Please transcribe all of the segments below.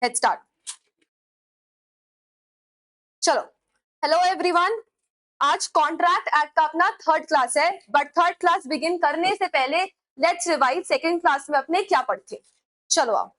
Let's start. चलो, hello everyone. आज contract act का अपना थर्ड क्लास है, बट थर्ड क्लास बिगिन करने से पहले लेट्स रिवाइज सेकंड क्लास में अपने क्या पढ़ते। चलो आओ,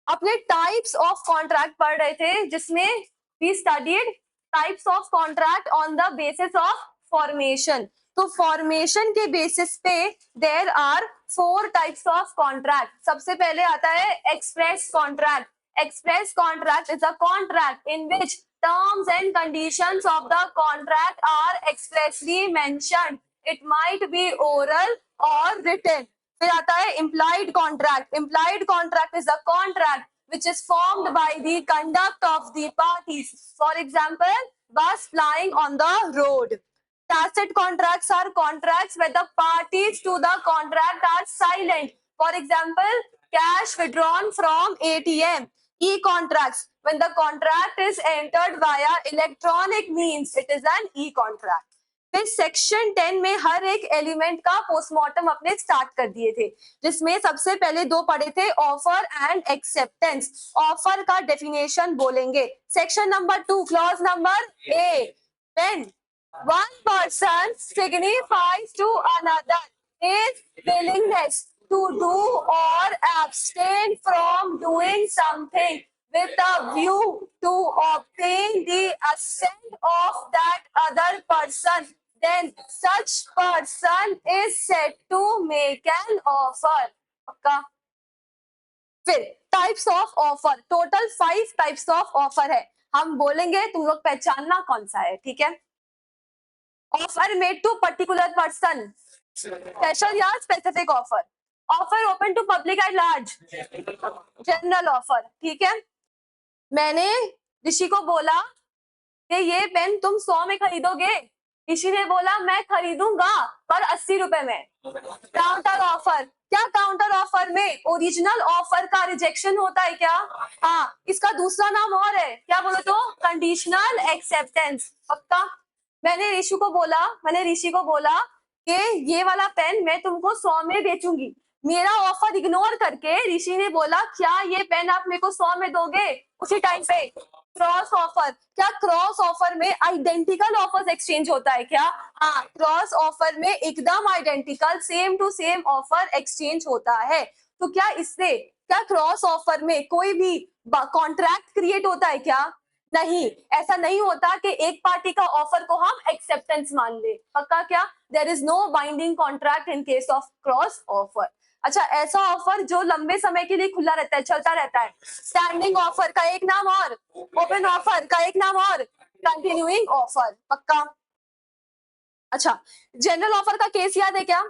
अपने टाइप्स ऑफ कॉन्ट्रैक्ट पढ़ रहे थे, जिसमें we studied types of contract on the basis of formation. तो फॉर्मेशन के बेसिस पे there are 4 types of contract. सबसे पहले आता है express contract. Express contract is a contract in which terms and conditions of the contract are expressly mentioned. It might be oral or written. फिर आता है implied contract. Implied contract is a contract which is formed by the conduct of the parties. For example, bus flying on the road. Tacit contracts are contracts where the parties to the contract are silent. For example, cash withdrawn from ATM. E-contracts, when the contract is entered via electronic means, it is an e-contract. फिर section 10 में हर एक element का postmortem अपने start कर दिए थे, जिसमें सबसे पहले 2 पढ़े थे ऑफर एंड एक्सेप्टेंस। ऑफर का डेफिनेशन बोलेंगे। Section number 2 clause number A, when one person signifies to another his willingness to do or abstain from doing something with a view to obtain the assent of that other person, then such person is said to make an offer. पक्का? फिर types of offer, total 5 types of offer है। हम बोलेंगे, तुम लोग पहचानना कौन सा है, ठीक है? Offer made to particular person, special या specific offer. Offer open to public at large, general offer, ठीक है? मैंने ऋषि को बोला कि ये पेन तुम 100 में खरीदोगे। ऋषि ने बोला मैं खरीदूंगा पर 80 रुपए में। Counter offer. क्या काउंटर ऑफर में ओरिजिनल ऑफर का रिजेक्शन होता है क्या? हाँ, इसका दूसरा नाम और है, क्या बोलो तो? Conditional acceptance. पक्का? मैंने ऋषि को बोला कि ये वाला पेन मैं तुमको 100 में बेचूंगी। मेरा ऑफर इग्नोर करके ऋषि ने बोला क्या ये पेन आप मेरे को 100 में दोगे? उसी टाइम पे क्रॉस ऑफर। क्या क्रॉस ऑफर में आइडेंटिकल ऑफर्स एक्सचेंज होता है क्या? हाँ, क्रॉस ऑफर में एकदम identical same to same offer exchange होता है। तो क्या क्रॉस ऑफर में कोई भी कॉन्ट्रैक्ट क्रिएट होता है क्या? नहीं, ऐसा नहीं होता कि एक पार्टी का ऑफर को हम एक्सेप्टेंस मान ले। पक्का? क्या there is no binding contract in case of cross offer. अच्छा, ऐसा ऑफर जो लंबे समय के लिए खुला रहता है, चलता रहता है। स्टैंडिंग ऑफर का एक नाम और ओपन ऑफर का एक नाम और कंटिन्यूइंग ऑफर। पक्का? अच्छा, जनरल ऑफर का केस याद है क्या?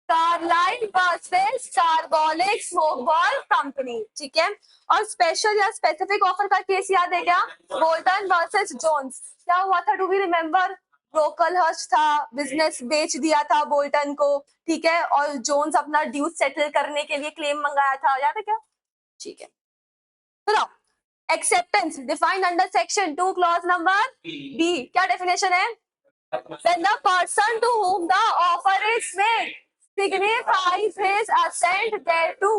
Carlill versus Carbolic Smoke Ball company, ठीक है? और स्पेशल या स्पेसिफिक ऑफर का केस याद है क्या? Bolton versus Jones. क्या हुआ था? Do we remember? ब्रोकलहर्स्ट था, बिजनेस बेच दिया था बोल्टन को, ठीक है? और जोन्स अपना ड्यूज सेटल करने के लिए क्लेम मंगाया था, याद है क्या? ठीक है। सुनो, acceptance defined under section 2 clause number B. क्या डेफिनेशन है? When the person to whom the offer is made signifies his assent thereto,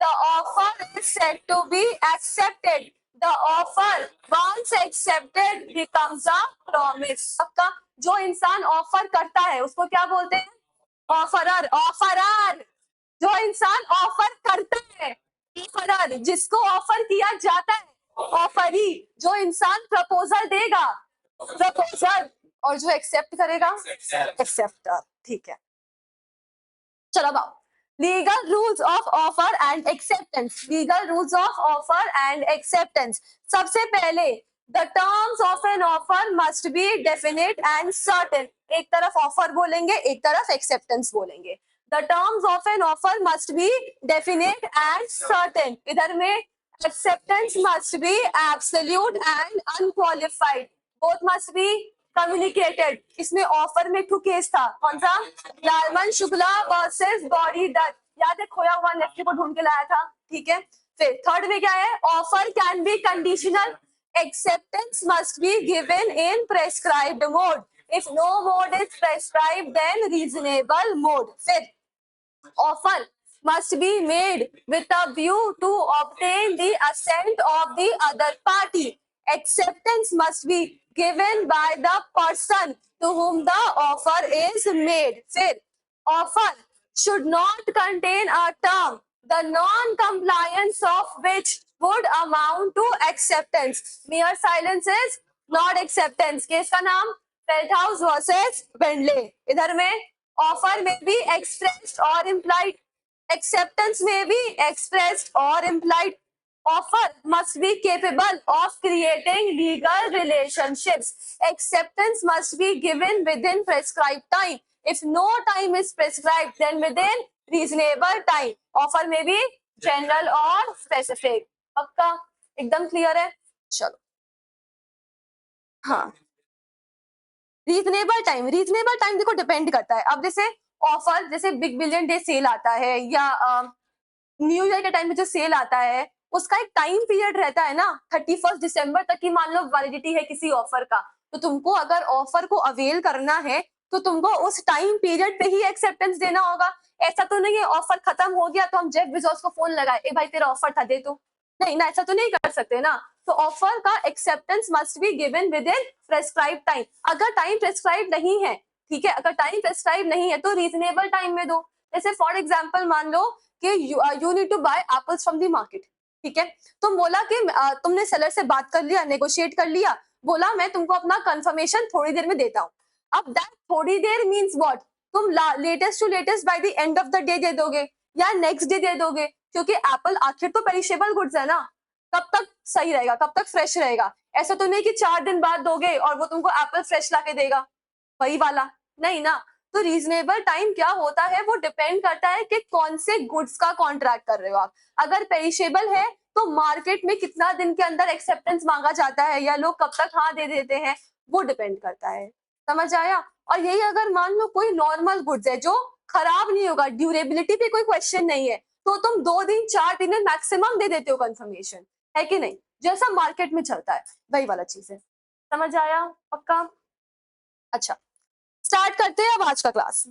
the offer is said to be accepted. The offer once accepted becomes a promise. पक्का? जो इंसान offer करता है उसको क्या बोलते हैं? ऑफरर। ऑफरर जो इंसान ऑफर करता है, ऑफरर जिसको ऑफर किया जाता है, ऑफरी जो इंसान प्रपोजल देगा, प्रपोजल, और जो एक्सेप्ट करेगा, एक्सेप्टर, ठीक है? चलो बाबू, legal rules of offer and acceptance. Legal rules of offer and acceptance. सबसे पहले the terms of an offer must be definite and certain. एक तरफ ऑफर बोलेंगे, एक तरफ एक्सेप्टेंस बोलेंगे। The terms of an offer must be definite and certain. इधर में acceptance must be absolute and unqualified. Both must be communicated. इसमें offer में 2 केस था, कौन सा? लालमन शुक्ला वर्सेस गौरी दत्त। याद है? खोया हुआ नेफ्री को ढूंढ के लाया था, ठीक है? फिर थर्ड में क्या है? Offer can be conditional, acceptance must be given in prescribed mode. If no mode is prescribed, then reasonable mode. फिर offer must be made with a view to obtain the assent of the other party. Acceptance must be given by the person to whom the offer is made. फिर offer should not contain a term the non-compliance of which would amount to acceptance. Mere silence is not acceptance. Case का नाम Feldhaus versus Bentley. इधर में offer may be expressed or implied. Acceptance may be expressed or implied. Offer must be capable of creating legal relationships. Acceptance must be given within prescribed time. If no time is prescribed, then within reasonable time. Offer may be general or specific. पक्का एकदम clear है? चलो हाँ, reasonable time देखो depend करता है. अब जैसे ऑफर, जैसे बिग बिलियन डे सेल आता है या न्यू ईयर के टाइम में जो सेल आता है, उसका एक टाइम पीरियड रहता है ना, 31 दिसंबर तक की मान लो वैलिडिटी है किसी ऑफर का. तो तुमको अगर ऑफर को अवेल करना है तो तुमको उस टाइम पीरियड पे ही एक्सेप्टेंस देना होगा. ऐसा तो नहीं है ऑफर खत्म हो गया तो हम जेफ बेजोस को फोन लगाए, ए भाई तेरा ऑफर था दे तू. नहीं ना, ऐसा तो नहीं कर सकते ना. तो ऑफर का acceptance must be given with in prescribe time. अगर टाइम प्रेस्क्राइब नहीं है, ठीक है, अगर टाइम प्रेस्क्राइब नहीं है तो रीजनेबल टाइम में दो. जैसे फॉर एग्जाम्पल मान लो कि you need to buy apples from the market, ठीक है. तुम बोला कि तुमने सेलर से बात कर लिया, नेगोशिएट कर लिया, बोला मैं तुमको अपना कंफर्मेशन थोड़ी देर में देता हूँ. अब दैट थोड़ी देर मींस व्हाट, तुम latest to latest by the end of the day दे दोगे या नेक्स्ट डे दे दोगे, क्योंकि एप्पल आखिर तो पेरिशेबल गुड्स है ना. कब तक सही रहेगा, कब तक फ्रेश रहेगा? ऐसा तो नहीं कि 4 दिन बाद दोगे और वो तुमको एप्पल फ्रेश लाके देगा, वही वाला नहीं ना. तो रीजनेबल टाइम क्या होता है, वो डिपेंड करता है कि कौन से गुड्स का कॉन्ट्रैक्ट कर रहे हो आप. अगर पेरिशेबल है तो मार्केट में कितना दिन के अंदर एक्सेप्टेंस मांगा जाता है या लोग कब तक हाँ दे देते हैं, वो डिपेंड करता है. समझ आया? और यही अगर मान लो कोई नॉर्मल गुड्स है जो खराब नहीं होगा, ड्यूरेबिलिटी पे कोई क्वेश्चन नहीं है, तो तुम 2 दिन 4 दिन में मैक्सिमम दे देते हो कंफर्मेशन, है कि नहीं? जैसा मार्केट में चलता है वही वाला चीज है. समझ आया? पक्का? अच्छा, स्टार्ट करते हैं अब आज का class.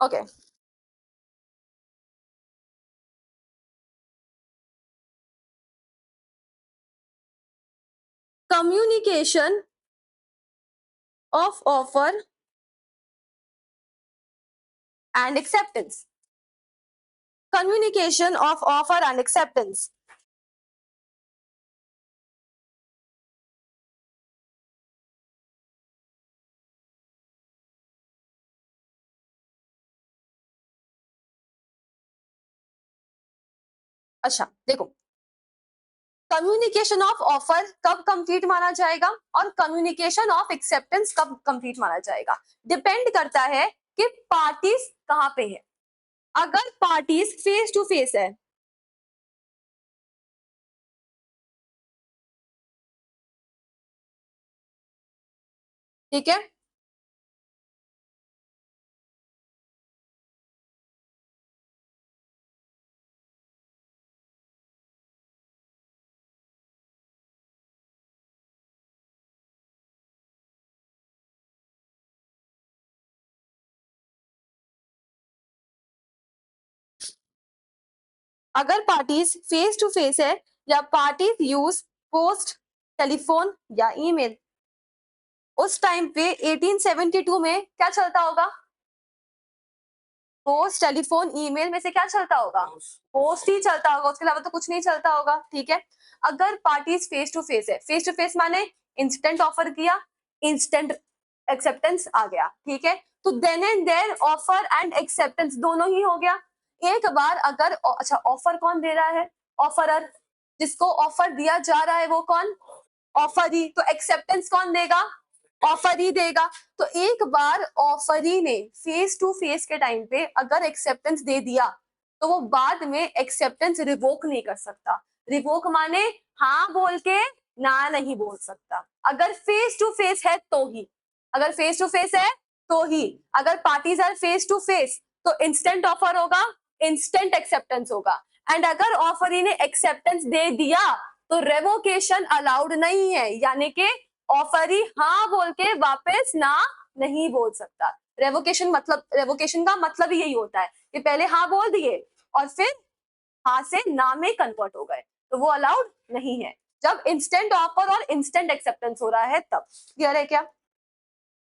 Okay, communication of offer and acceptance. Communication of offer and acceptance. अच्छा देखो, कम्युनिकेशन ऑफ ऑफर कब कंप्लीट माना जाएगा और कम्युनिकेशन ऑफ एक्सेप्टेंस कब कंप्लीट माना जाएगा, डिपेंड करता है कि पार्टीज कहां पे है. अगर पार्टीज फेस टू फेस है, ठीक है, अगर पार्टीज फेस टू फेस है या पार्टीज यूज पोस्ट, टेलीफोन या ईमेल, उस टाइम पे 1872 में क्या चलता होगा? पोस्ट, टेलीफोन, ईमेल में से क्या चलता होगा? पोस्ट ही चलता होगा, उसके अलावा तो कुछ नहीं चलता होगा. ठीक है, अगर पार्टीज फेस टू फेस है, फेस टू फेस माने इंस्टेंट ऑफर किया, इंस्टेंट एक्सेप्टेंस आ गया. ठीक है, तो then and there offer and acceptance दोनों ही हो गया. एक बार अगर अच्छा, ऑफर कौन दे रहा है? ऑफरर. जिसको ऑफर दिया जा रहा है वो कौन? ऑफरी. तो एक्सेप्टेंस कौन देगा? ऑफरी देगा. तो एक बार ऑफरी ने फेस टू फेस के टाइम पे अगर एक्सेप्टेंस दे दिया तो वो बाद में एक्सेप्टेंस रिवोक नहीं कर सकता. रिवोक माने हाँ बोल के ना नहीं बोल सकता. अगर फेस टू फेस है तो ही, अगर फेस टू फेस है तो ही. अगर parties are face to face तो इंस्टेंट ऑफर होगा, इंस्टेंट एक्सेप्टेंस होगा. एंड अगर ऑफरी ने एक्सेप्टेंस दे दिया तो रेवोकेशन अलाउड नहीं है, यानी कि ऑफरी हाँ बोल के वापस ना नहीं बोल सकता. रेवोकेशन का मतलब ही यही होता है कि पहले हाँ बोल दिए और फिर हाँ से ना में कन्वर्ट हो गए, तो वो अलाउड नहीं है। जब इंस्टेंट ऑफर और इंस्टेंट एक्सेप्टेंस हो रहा है तब। क्लियर है क्या?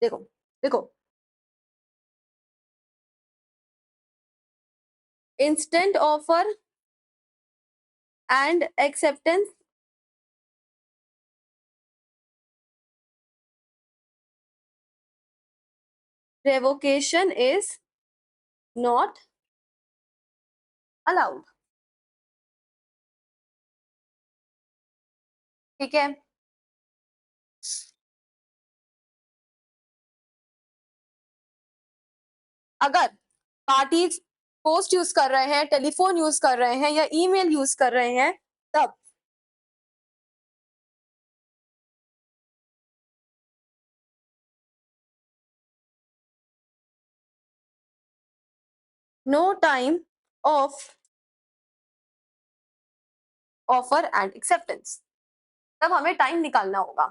देखो देखो, instant offer and acceptance revocation is not allowed। ठीक है, अगर पार्टीज पोस्ट यूज कर रहे हैं, टेलीफोन यूज कर रहे हैं या ईमेल यूज कर रहे हैं तब no time of offer and acceptance, तब हमें टाइम निकालना होगा।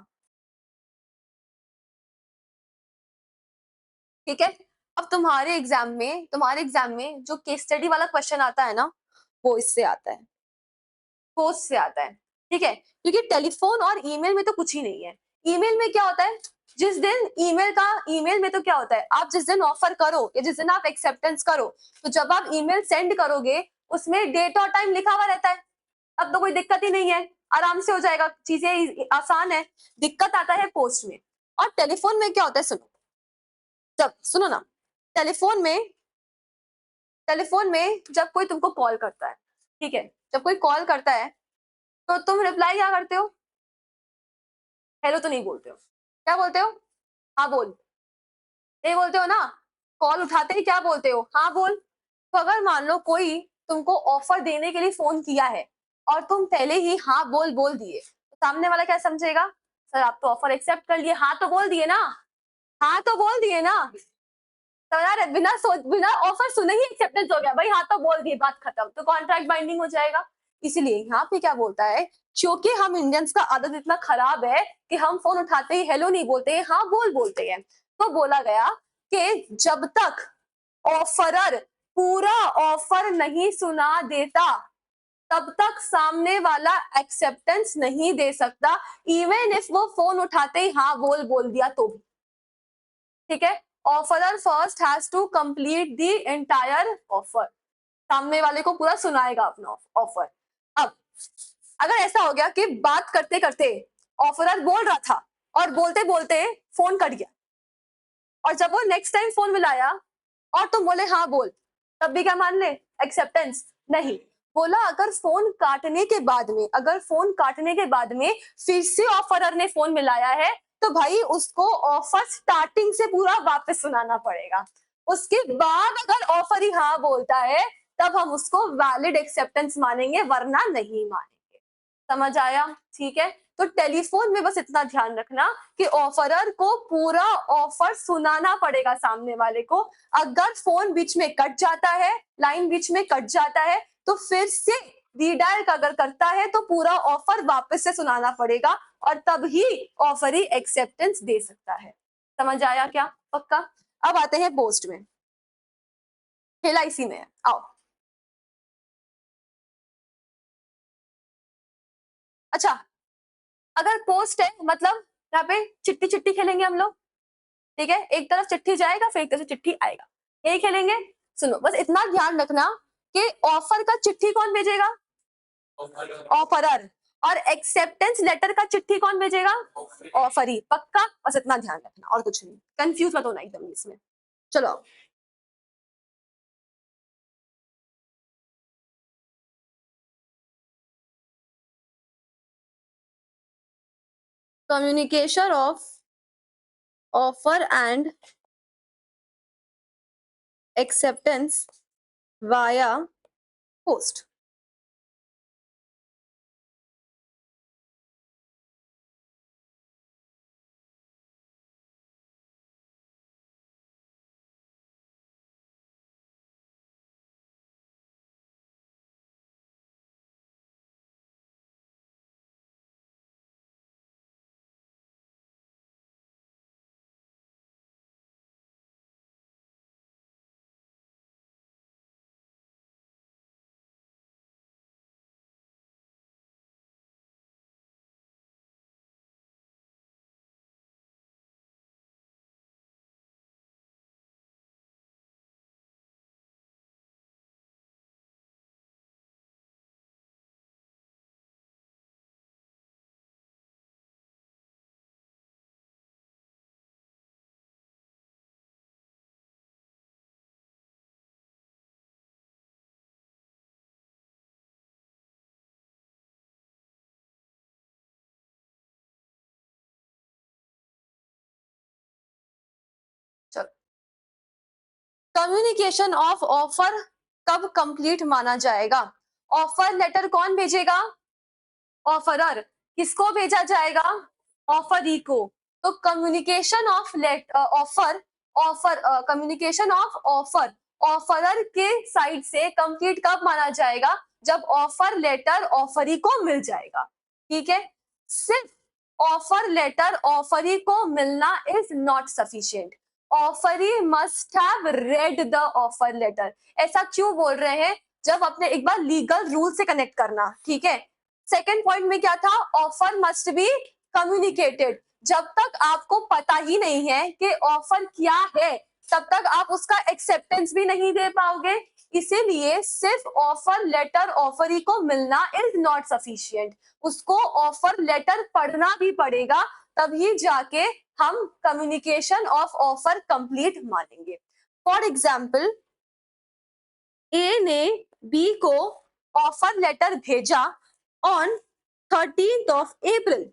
ठीक है, अब तुम्हारे एग्जाम में जो केस स्टडी वाला क्वेश्चन आता है ना, वो इससे आता है, पोस्ट से आता है। ठीक है, क्योंकि टेलीफोन और ईमेल में तो कुछ ही नहीं है। ईमेल में क्या होता है, जिस दिन ईमेल में तो क्या होता है, आप जिस दिन ऑफर करो या जिस दिन आप एक्सेप्टेंस करो, तो जब आप ईमेल सेंड करोगे उसमें डेट और टाइम लिखा हुआ रहता है। अब तो कोई दिक्कत ही नहीं है, आराम से हो जाएगा, चीजें आसान है। दिक्कत आता है पोस्ट में। और टेलीफोन में क्या होता है, सुनो ना, टेलीफोन में टेलीफोन में जब कोई तुमको कॉल करता है, ठीक है, जब कोई कॉल करता है तो तुम रिप्लाई क्या करते हो? हेलो तो नहीं बोलते हो, क्या बोलते हो? हाँ बोल, ये बोलते हो ना। कॉल उठाते ही क्या बोलते हो? हाँ बोल। तो अगर मान लो कोई तुमको ऑफर देने के लिए फोन किया है और तुम पहले ही हाँ बोल बोल दिए, तो सामने वाला क्या समझेगा? सर आप तो ऑफर एक्सेप्ट कर लिए, हाँ तो बोल दिए ना, हाँ तो बोल दिए ना। तो यार बिना ऑफर सुने ही एक्सेप्टेंस हो गया भाई, हाँ तो बोल दिए, बात खत्म, तो कॉन्ट्रैक्ट बाइंडिंग हो जाएगा। इसलिए यहाँ पे क्या बोलता है, क्योंकि हम इंडियंस का आदत इतना खराब है कि हम फोन उठाते ही हेलो नहीं बोलते हैं, हाँ बोल बोलते हैं, तो बोला गया कि जब तक ऑफरर पूरा ऑफर नहीं सुना देता तब तक सामने वाला एक्सेप्टेंस नहीं दे सकता, इवन इफ वो फोन उठाते ही हाँ बोल बोल दिया तो भी। ठीक है, offeror first has to complete the entire offer, सामने वाले को पूरा सुनाएगा अपना ऑफर। अब अगर ऐसा हो गया कि बात करते करते ऑफरर बोल रहा था और बोलते बोलते फोन कट गया, और जब वो नेक्स्ट टाइम फोन मिलाया और तुम बोले हाँ बोल, तब भी क्या मान ले? एक्सेप्टेंस नहीं। बोला अगर फोन काटने के बाद में फिर से ऑफरर ने फोन मिलाया है तो भाई उसको ऑफर स्टार्टिंग से पूरा वापस सुनाना पड़ेगा। उसके बाद अगर ऑफर ही हाँ बोलता है तब हम उसको वैलिड एक्सेप्टेंस मानेंगे, वरना नहीं मानेंगे। समझ आया? ठीक है, तो टेलीफोन में बस इतना ध्यान रखना कि ऑफरर को पूरा ऑफर सुनाना पड़ेगा सामने वाले को। अगर फोन बीच में कट जाता है, लाइन बीच में कट जाता है, तो फिर से रीडायल अगर करता है तो पूरा ऑफर वापस से सुनाना पड़ेगा, और तब ही ऑफर ही एक्सेप्टेंस दे सकता है। समझ आया क्या? पक्का? अब आते हैं पोस्ट में, खेला इसी में है, आओ। अच्छा, अगर पोस्ट है मतलब यहाँ पे चिट्ठी चिट्ठी खेलेंगे हम लोग। ठीक है, एक तरफ चिट्ठी जाएगा फिर एक तरफ से चिट्ठी आएगा, यही खेलेंगे। सुनो, बस इतना ध्यान रखना कि ऑफर का चिट्ठी कौन भेजेगा? ऑफरर। और एक्सेप्टेंस लेटर का चिट्ठी कौन भेजेगा? ऑफरी। पक्का? बस इतना ध्यान रखना और कुछ नहीं, कंफ्यूज मत होना एकदम इसमें। चलो, communication of offer and acceptance via post. Communication of offer कब कंप्लीट माना जाएगा? ऑफर लेटर कौन भेजेगा? ऑफरर। किसको भेजा जाएगा? ऑफरी को। तो communication of let offer offer communication of offer offeror के साइड से कंप्लीट कब माना जाएगा? जब ऑफर लेटर ऑफरी को मिल जाएगा। ठीक है, सिर्फ ऑफर लेटर ऑफरी को मिलना is not sufficient. Offeree must have read the offer letter. ऐसा क्यों बोल रहे हैं? जब अपने एक बार लीगल रूल से कनेक्ट करना। ठीक है, सेकेंड पॉइंट में क्या था? Offer must be communicated. जब तक आपको पता ही नहीं है कि ऑफर क्या है, तब तक आप उसका एक्सेप्टेंस भी नहीं दे पाओगे। इसीलिए सिर्फ ऑफर लेटर ऑफरी को मिलना इज नॉट सफिशिएंट। उसको ऑफर लेटर पढ़ना भी पड़ेगा, तभी जाके हम कम्युनिकेशन ऑफ ऑफर कंप्लीट मानेंगे। फॉर एग्जाम्पल, ए ने बी को ऑफर लेटर भेजा ऑन 13th of April।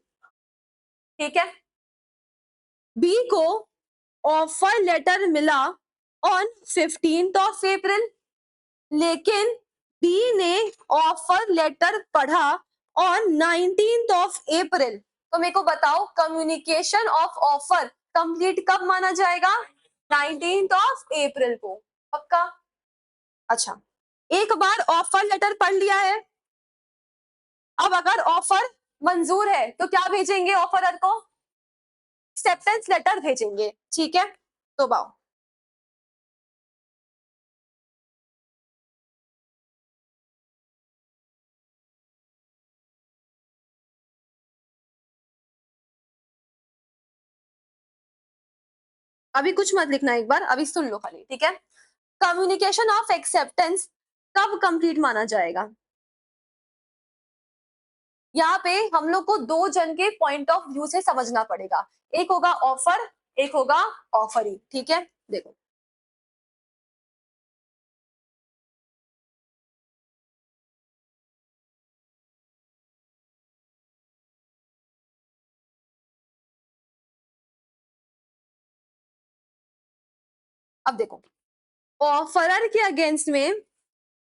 ठीक है, बी को ऑफर लेटर मिला ऑन 15th of April, लेकिन बी ने ऑफर लेटर पढ़ा ऑन 19th of April। तो मेरे को बताओ, कम्युनिकेशन ऑफ ऑफर कंप्लीट कब माना जाएगा? 19th of April को। पक्का? अच्छा, एक बार ऑफर लेटर पढ़ लिया है, अब अगर ऑफर मंजूर है तो क्या भेजेंगे? ऑफरर को एक्सेप्टेंस लेटर भेजेंगे। ठीक है, तो बाओ अभी कुछ मत लिखना, एक बार अभी सुन लो खाली। ठीक है, कम्युनिकेशन ऑफ एक्सेप्टेंस कब कंप्लीट माना जाएगा? यहाँ पे हम लोग को दो जन के पॉइंट ऑफ व्यू से समझना पड़ेगा। एक होगा ऑफर, एक होगा ऑफरी। ठीक है, देखो अब देखो, ऑफरर के अगेंस्ट में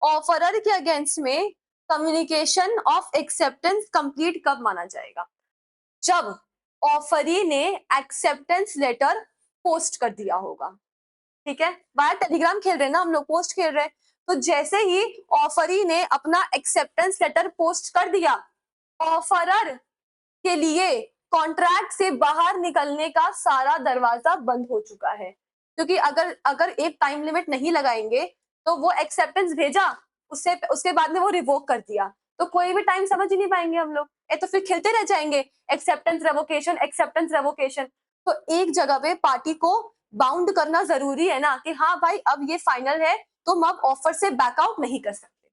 ऑफरर के अगेंस्ट में कम्युनिकेशन ऑफ एक्सेप्टेंस कंप्लीट कब माना जाएगा? जब ऑफरी ने एक्सेप्टेंस लेटर पोस्ट कर दिया होगा। ठीक है, बाहर टेलीग्राम खेल रहे हैं ना हम लोग, पोस्ट खेल रहे हैं। तो जैसे ही ऑफरी ने अपना एक्सेप्टेंस लेटर पोस्ट कर दिया, ऑफरर के लिए कॉन्ट्रैक्ट से बाहर निकलने का सारा दरवाजा बंद हो चुका है। क्योंकि अगर अगर एक टाइम लिमिट नहीं लगाएंगे तो वो एक्सेप्टेंस भेजा, उससे उसके बाद में वो रिवोक कर दिया, तो कोई भी टाइम समझ ही नहीं पाएंगे हम लोग। तो फिर खेलते रह जाएंगे, एक्सेप्टेंस रेवोकेशन एक्सेप्टेंस रेवोकेशन। तो एक जगह पे पार्टी को बाउंड करना जरूरी है ना, कि हाँ भाई अब ये फाइनल है, तुम अब ऑफर से बैकआउट नहीं कर सकते।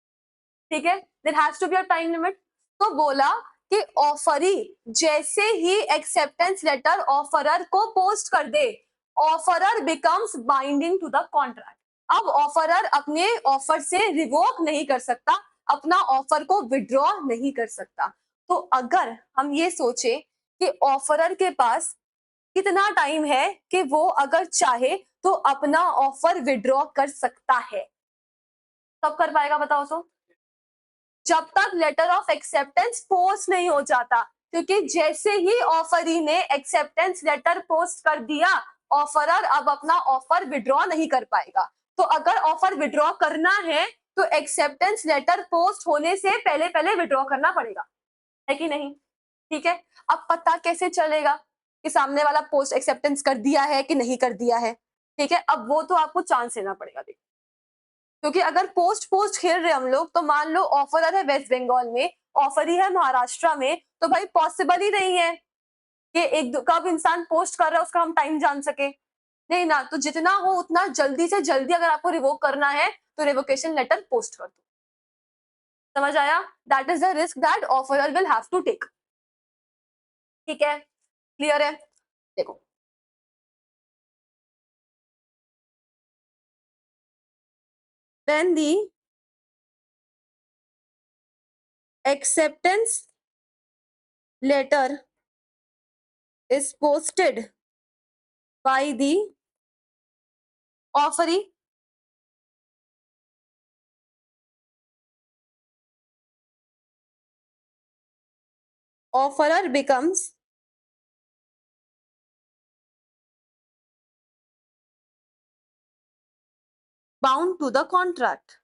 ठीक है, there has to be a time limit. तो बोला कि ऑफरी जैसे ही एक्सेप्टेंस लेटर ऑफरर को पोस्ट कर दे, offeror becomes binding to the contract. अब ऑफरर अपने ऑफर से रिवोक नहीं कर सकता, अपना ऑफर को विड्रॉ नहीं कर सकता। तो अगर हम ये सोचे कि ऑफरर के पास कितना टाइम है कि वो अगर चाहे तो अपना ऑफर विड्रॉ कर सकता है, कब कर पाएगा बताओ? तो जब तक लेटर ऑफ एक्सेप्टेंस पोस्ट नहीं हो जाता। क्योंकि जैसे ही ऑफरी ने एक्सेप्टेंस लेटर पोस्ट कर दिया, ऑफरर अब अपना ऑफर विड्रॉ नहीं कर पाएगा। तो अगर ऑफर विड्रॉ करना है तो एक्सेप्टेंस लेटर पोस्ट होने से पहले पहले विड्रॉ करना पड़ेगा, है कि नहीं? ठीक है, अब पता कैसे चलेगा कि सामने वाला पोस्ट एक्सेप्टेंस कर दिया है कि नहीं कर दिया है? ठीक है, अब वो तो आपको चांस लेना पड़ेगा। देखिए, क्योंकि अगर पोस्ट पोस्ट खेल रहे हम लोग, तो मान लो ऑफरर है वेस्ट बंगाल में, ऑफर ही है महाराष्ट्र में, तो भाई पॉसिबल ही नहीं है कि एक कब इंसान पोस्ट कर रहा है उसका हम टाइम जान सके। नहीं ना, तो जितना हो उतना जल्दी से जल्दी अगर आपको रिवोक करना है तो रिवोकेशन लेटर पोस्ट कर दो। समझ आया? That is the risk that offeror will have to take. ठीक है, क्लियर है? देखो, when the acceptance letter is posted by the offeree, offerer becomes bound to the contract.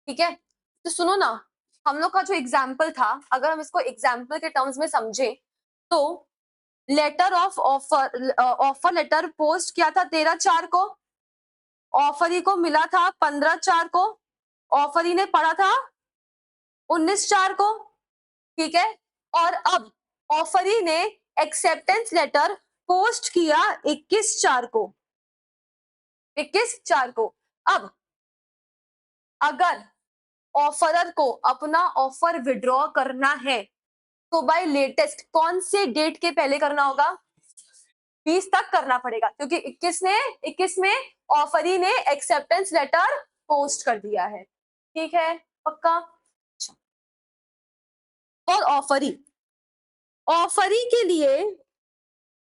ठीक है, तो सुनो ना, हम लोग का जो एग्जाम्पल था, अगर हम इसको एग्जाम्पल के टर्म्स में समझे तो letter of offer, offer letter post किया था 13/4 को, ऑफरी को मिला था 15/4 को, ऑफरी ने पढ़ा था 19/4 को, ठीक है। और अब ऑफरी ने एक्सेप्टेंस लेटर पोस्ट किया 21/4 को, 21/4 को। अब अगर ऑफरर को अपना ऑफर विड्रॉ करना है तो बाय लेटेस्ट कौन से डेट के पहले करना होगा? 20 तक करना पड़ेगा, क्योंकि 21 में ऑफरी ने एक्सेप्टेंस लेटर पोस्ट कर दिया है, ठीक है, पक्का। और ऑफरी, ऑफरी के लिए,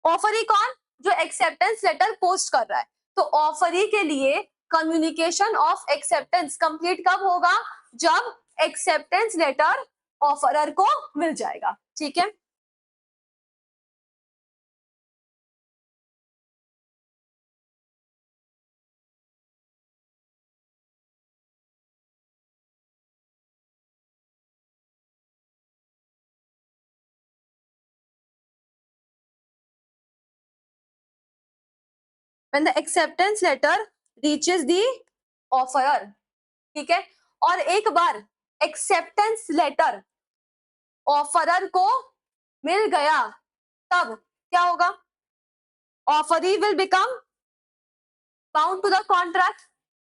ऑफरी कौन? जो एक्सेप्टेंस लेटर पोस्ट कर रहा है। तो ऑफरी के लिए कम्युनिकेशन ऑफ एक्सेप्टेंस कंप्लीट कब होगा? जब एक्सेप्टेंस लेटर ऑफरर को मिल जाएगा, ठीक है। When the acceptance letter reaches the offerer, ठीक है। और एक बार एक्सेप्टेंस लेटर ऑफरर को मिल गया तब क्या होगा? Offeree will become bound to the contract.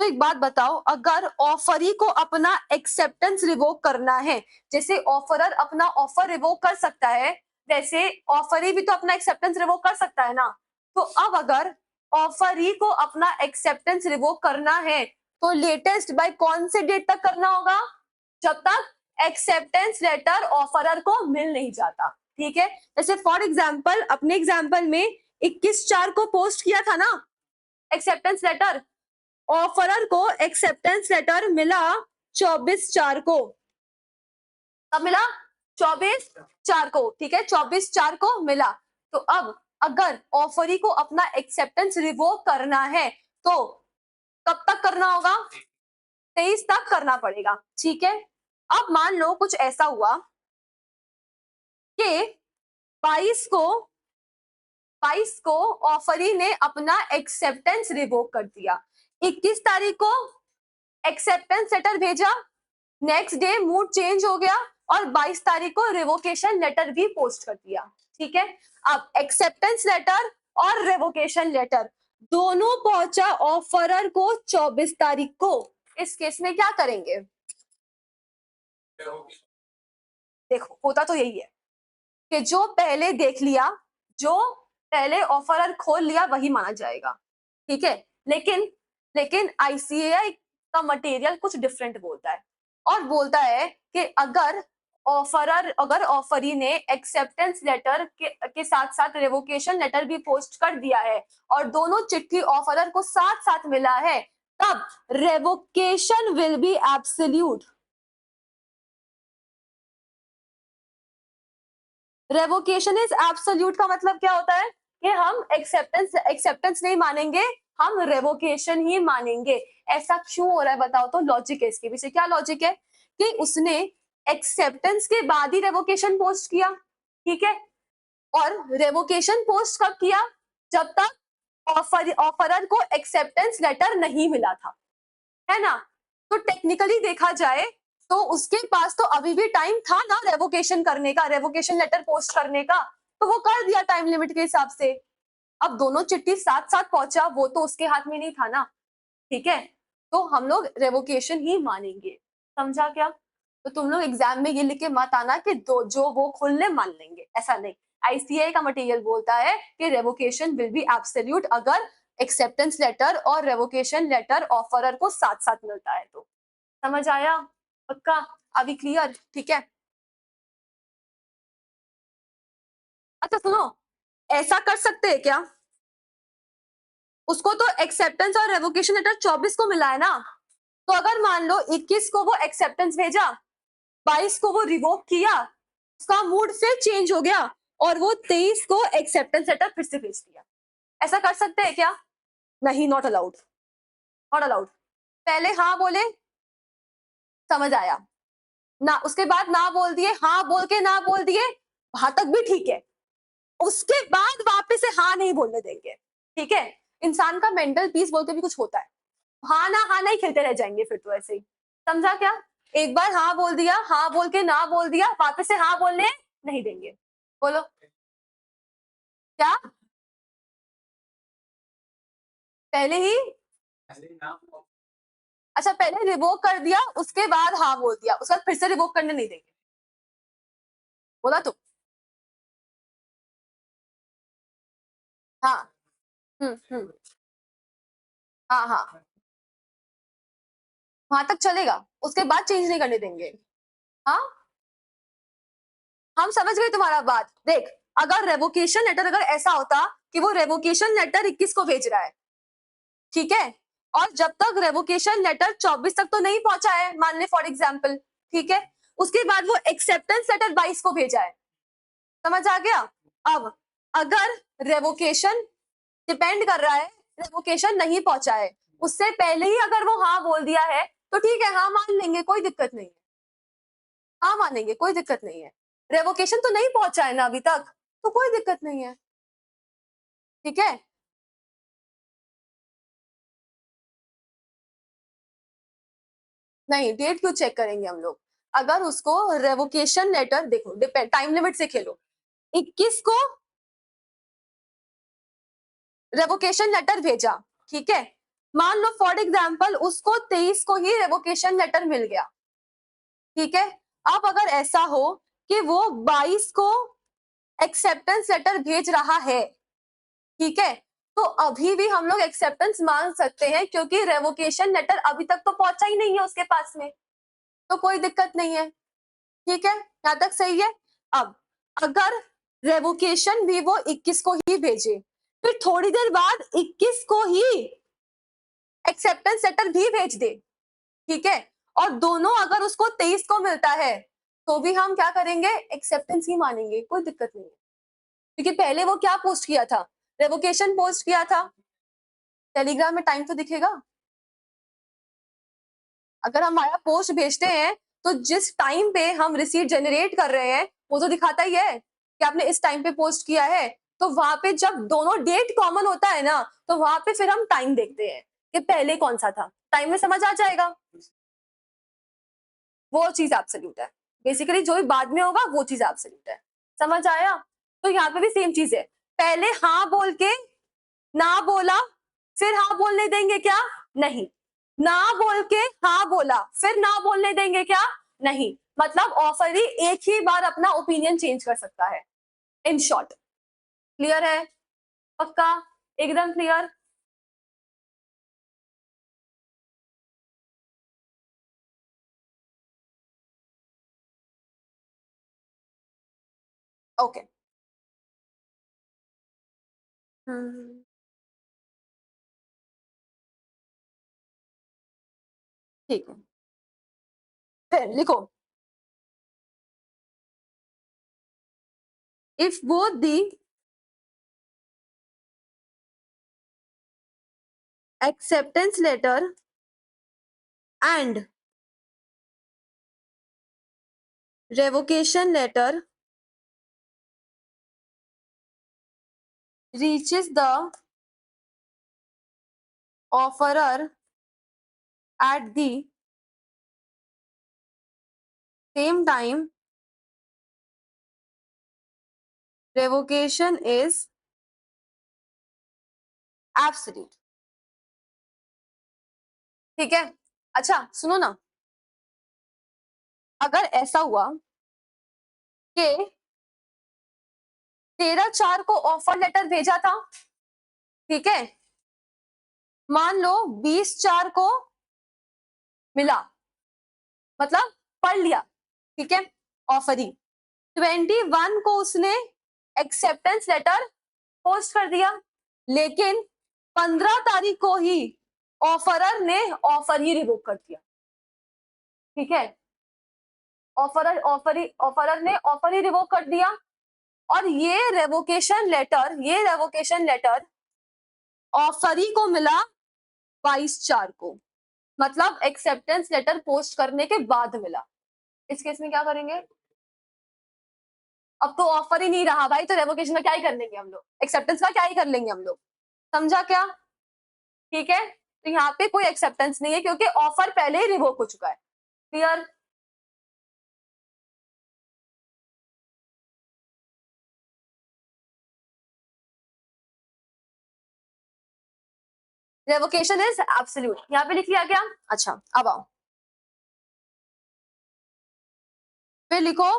तो एक बात बताओ, अगर ऑफरी को अपना एक्सेप्टेंस रिवोक करना है, जैसे ऑफरर अपना ऑफर रिवोक कर सकता है, वैसे ऑफरी भी तो अपना एक्सेप्टेंस रिवोक कर सकता है ना। तो अब अगर ऑफरी को अपना एक्सेप्टेंस रिवोक करना है तो लेटेस्ट बाय कौन से डेट तक करना होगा? जब तक एक्सेप्टेंस लेटर ऑफरर को मिल नहीं जाता, ठीक है। जैसे फॉर एग्जाम्पल अपने एग्जाम्पल में 21/4 को पोस्ट किया था ना एक्सेप्टेंस लेटर, ऑफरर को एक्सेप्टेंस लेटर मिला 24/4 को। कब मिला? 24/4 को, ठीक है, 24/4 को मिला। तो अब अगर ऑफरी को अपना एक्सेप्टेंस रिवोक करना है तो कब तक करना होगा? 23 तक करना पड़ेगा, ठीक है। अब मान लो कुछ ऐसा हुआ कि 22 को 22 को ऑफरी ने अपना एक्सेप्टेंस रिवोक कर दिया, 21 तारीख को एक्सेप्टेंस लेटर भेजा, नेक्स्ट डे मूड चेंज हो गया और 22 तारीख को रिवोकेशन लेटर भी पोस्ट कर दिया, ठीक है। अब एक्सेप्टेंस लेटर और रिवोकेशन लेटर दोनों पहुंचा ऑफरर को 24 तारीख को। इस केस में क्या करेंगे? देखो होता तो यही है कि जो पहले देख लिया, जो पहले ऑफरर खोल लिया वही माना जाएगा, ठीक है। लेकिन लेकिन आईसीएआई का मटेरियल कुछ डिफरेंट बोलता है और बोलता है कि अगर ऑफरी ने एक्सेप्टेंस लेटर के साथ साथ रिवोकेशन लेटर भी पोस्ट कर दिया है और दोनों चिट्ठी ऑफरर को साथ साथ मिला है, तब revocation will be absolute. Revocation is absolute का मतलब क्या होता है कि हम एक्सेप्टेंस नहीं मानेंगे, हम रेवोकेशन ही मानेंगे। ऐसा क्यों हो रहा है बताओ तो? लॉजिक है इसके पीछे, क्या लॉजिक है कि उसने एक्सेप्टेंस के बाद ही रेवोकेशन पोस्ट किया, ठीक है। और रेवोकेशन पोस्ट कब किया? जब तक ऑफरर को एक्सेप्टेंस लेटर नहीं मिला था, है ना। तो टेक्निकली देखा जाए तो उसके पास तो अभी भी टाइम था ना रेवोकेशन करने का, रेवोकेशन लेटर पोस्ट करने का, तो वो कर दिया टाइम लिमिट के हिसाब से। अब दोनों चिट्ठी साथ साथ पहुंचा वो तो उसके हाथ में नहीं था ना, ठीक है। तो हम लोग रेवोकेशन ही मानेंगे, समझा क्या? तो तुम लोग एग्जाम में ये लिख के मत आना कि दो जो वो खुल ले मान लेंगे, ऐसा नहीं। आईसीआई का मटेरियल बोलता है कि रेवोकेशन विल बी एब्सोल्यूट अगर एक्सेप्टेंस लेटर और रेवोकेशन लेटर ऑफरर को साथ साथ मिलता है तो। समझ आया? पक्का? अभी क्लियर? ठीक है। अच्छा सुनो, ऐसा कर सकते हैं क्या, उसको तो एक्सेप्टेंस और रेवोकेशन लेटर 24 को मिला है ना, तो अगर मान लो 21 को वो एक्सेप्टेंस भेजा, 22 को वो रिवोक किया, उसका मूड फिर चेंज हो गया और वो 23 को एक्सेप्टेंस लेटर फिर से भेज दिया, ऐसा कर सकते हैं क्या? नहीं, नॉट अलाउड, नॉट अलाउड। पहले हाँ बोले, समझ आया ना, उसके बाद ना बोल दिए, हाँ बोल के ना बोल दिए, वहां तक भी ठीक है, उसके बाद वापस से हाँ नहीं बोलने देंगे, ठीक है? इंसान का मेंटल पीस बोल के भी कुछ होता है, हाँ ना ही खेलते रह जाएंगे फिर तो ऐसे ही, समझा क्या? एक बार हाँ बोल दिया, हाँ बोल के ना बोल दिया, वापस से हाँ बोलने नहीं देंगे। बोलो क्या? पहले ही, अच्छा पहले रिवोक कर दिया, उसके बाद हाँ बोल दिया, उसके बाद फिर से रिवोक करने नहीं देंगे, बोला तो। हाँ, हम्म, हाँ हाँ, वहां तक चलेगा, उसके बाद चेंज नहीं करने देंगे। हाँ, हम समझ गए तुम्हारा बात। देख, अगर रेवोकेशन लेटर अगर ऐसा होता कि वो रेवोकेशन लेटर 21 को भेज रहा है, ठीक है, और जब तक रेवोकेशन लेटर 24 तक तो नहीं पहुंचा है, मान ले फॉर एग्जाम्पल, ठीक है, उसके बाद वो एक्सेप्टेंस लेटर 22 को भेजा है, समझ आ गया? अब अगर रेवोकेशन डिपेंड कर रहा है, रेवोकेशन नहीं पहुंचा है, उससे पहले ही अगर वो हाँ बोल दिया है, तो ठीक है, हाँ मान लेंगे, कोई दिक्कत नहीं है, हाँ मानेंगे, कोई दिक्कत नहीं है। रेवोकेशन तो नहीं पहुंचा है ना अभी तक, तो कोई दिक्कत नहीं है, ठीक है? नहीं, डेट क्यों चेक करेंगे हम लोग? अगर उसको रेवोकेशन लेटर, देखो डिपेंड, टाइम लिमिट से खेलो, 21 को रेवोकेशन लेटर भेजा, ठीक है, मान लो फॉर एग्जाम्पल उसको 23 को ही रेवोकेशन लेटर मिल गया, ठीक है, अब अगर ऐसा हो कि वो 22 को एक्सेप्टेंस लेटर भेज रहा है, ठीक है, तो अभी भी हम लोग एक्सेप्टेंस मान सकते हैं, क्योंकि रेवोकेशन लेटर अभी तक तो पहुंचा ही नहीं है उसके पास में, तो कोई दिक्कत नहीं है, ठीक है, यहां तक सही है। अब अगर रेवोकेशन भी वो 21 को ही भेजे, फिर थोड़ी देर बाद 21 को ही एक्सेप्टेंस लेटर भी भेज दे, ठीक है, और दोनों अगर उसको 23 को मिलता है, तो भी हम क्या करेंगे, एक्सेप्टेंस ही मानेंगे, कोई दिक्कत नहीं है, क्योंकि पहले वो क्या पोस्ट किया था, रेवोकेशन पोस्ट किया था। टेलीग्राम में टाइम तो दिखेगा, अगर हम हमारा पोस्ट भेजते हैं तो जिस टाइम पे हम रिसीट जनरेट कर रहे हैं वो तो दिखाता ही है कि आपने इस टाइम पे पोस्ट किया है, तो वहां पे जब दोनों डेट कॉमन होता है ना, तो वहां पे फिर हम टाइम देखते हैं कि पहले कौन सा था, टाइम में समझ आ जाएगा, वो चीज एब्सोल्यूट है, बेसिकली जो भी बाद में होगा वो चीज एब्सोल्यूट है, समझ आया? तो यहाँ पे भी सेम चीज है, पहले हाँ बोल के ना बोला, फिर हाँ बोलने देंगे क्या? नहीं, ना बोल के हाँ बोला, फिर ना बोलने देंगे क्या? नहीं, मतलब ऑफर ही एक ही बार अपना ओपिनियन चेंज कर सकता है, इन शॉर्ट। क्लियर है? पक्का? एकदम क्लियर? ओके, ठीक है, फिर लिखो, if both the acceptance letter and revocation letter reaches the offerer at the same time, revocation is absolute, ठीक है? अच्छा सुनो ना, अगर ऐसा हुआ कि 13/4 को ऑफर लेटर भेजा था, ठीक है, मान लो 20/4 को मिला, मतलब पढ़ लिया, ठीक है, ऑफर ही 21 को उसने एक्सेप्टेंस लेटर पोस्ट कर दिया, लेकिन 15 तारीख को ही ऑफरर ने ऑफर ही रिवोक कर दिया। ठीक है, ऑफरर ने ऑफर ही रिवोक कर दिया, और ये रेवोकेशन लेटर ऑफरी को मिला 22/4 को, मतलब एक्सेप्टेंस लेटर पोस्ट करने के बाद मिला। इस केस में क्या करेंगे? अब तो ऑफर ही नहीं रहा भाई, तो रेवोकेशन का क्या ही कर लेंगे हम लोग, एक्सेप्टेंस का क्या ही कर लेंगे हम लोग, समझा क्या? ठीक है, तो यहाँ पे कोई एक्सेप्टेंस नहीं है क्योंकि ऑफर पहले ही रिवोक हो चुका है। क्लियर? रेवोकेशन इज एब्सोल्यूट, यहाँ पे लिख लिया क्या? अच्छा, अब आओ फिर लिखो,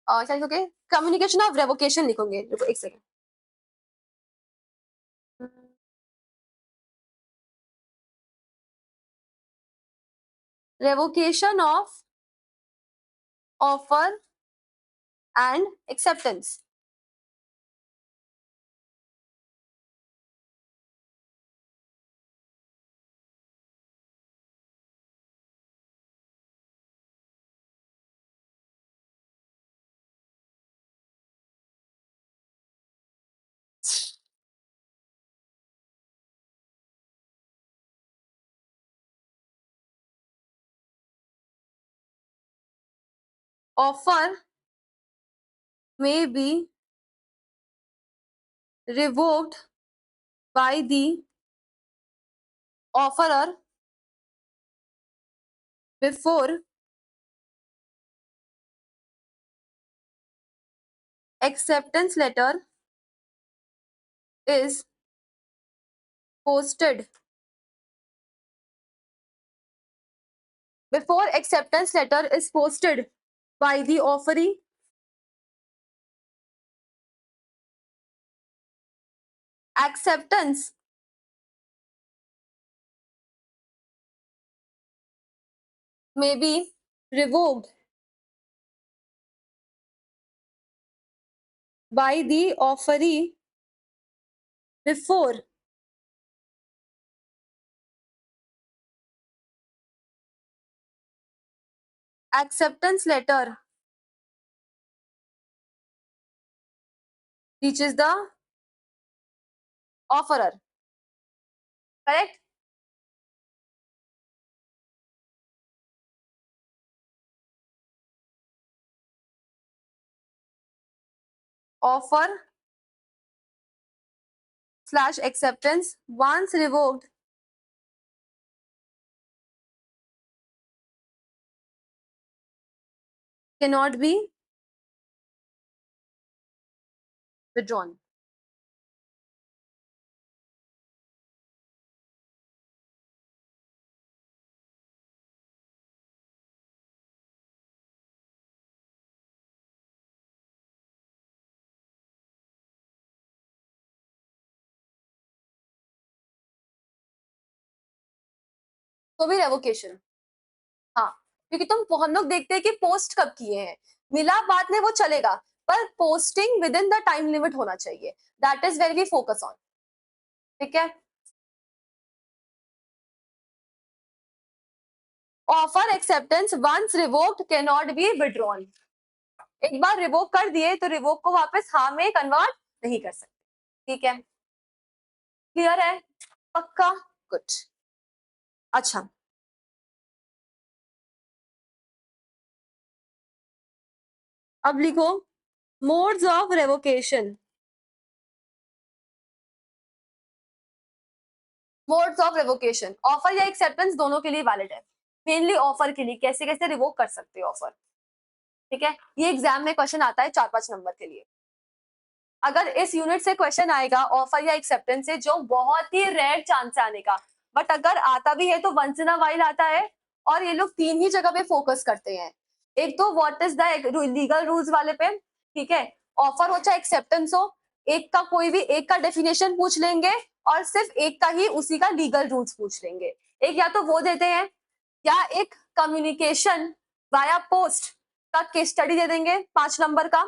क्या लिखोगे? कम्युनिकेशन ऑफ रेवोकेशन लिखोगे, रुको एक second. Revocation of offer and acceptance. Offer may be revoked by the offerer before acceptance letter is posted. Before acceptance letter is posted by the offeree, acceptance may be revoked by the offeree before acceptance letter reaches the offerer. Correct? Offer / acceptance once revoked cannot be withdrawn. तो भी revocation, हाँ, क्योंकि हम लोग देखते हैं कि post कब किए हैं, मिला बाद में वो चलेगा, पर posting within the time limit होना चाहिए, that is very we focus on. ठीक है, offer acceptance once revoked can not be withdrawn. एक बार रिवोक कर दिए तो रिवोक को वापस हाँ में कन्वर्ट नहीं कर सकते। ठीक है, क्लियर है? पक्का? गुड। अच्छा, अब लिखो modes of revocation. Modes of revocation, offer या एक्सेप्टेंस दोनों के लिए वैलिड है, मेनली ऑफर के लिए कैसे कैसे रिवोक कर सकते हो ऑफर। ठीक है, ये एग्जाम में क्वेश्चन आता है 4-5 नंबर के लिए। अगर इस यूनिट से क्वेश्चन आएगा ऑफर या एक्सेप्टेंस से, जो बहुत ही रेयर चांस है आने का, बट अगर आता भी है तो वंस इन अ वाइल आता है, और ये लोग 3 ही जगह पे फोकस करते हैं। एक तो what is the legal rules वाले पे, ठीक है, ऑफर हो चाहे एक्सेप्टेंस हो, एक का कोई भी एक का डेफिनेशन पूछ लेंगे, और सिर्फ एक का ही उसी का लीगल रूल्स पूछ लेंगे। एक या तो वो देते हैं, या एक कम्युनिकेशन वाया पोस्ट का केस स्टडी दे देंगे 5 नंबर का,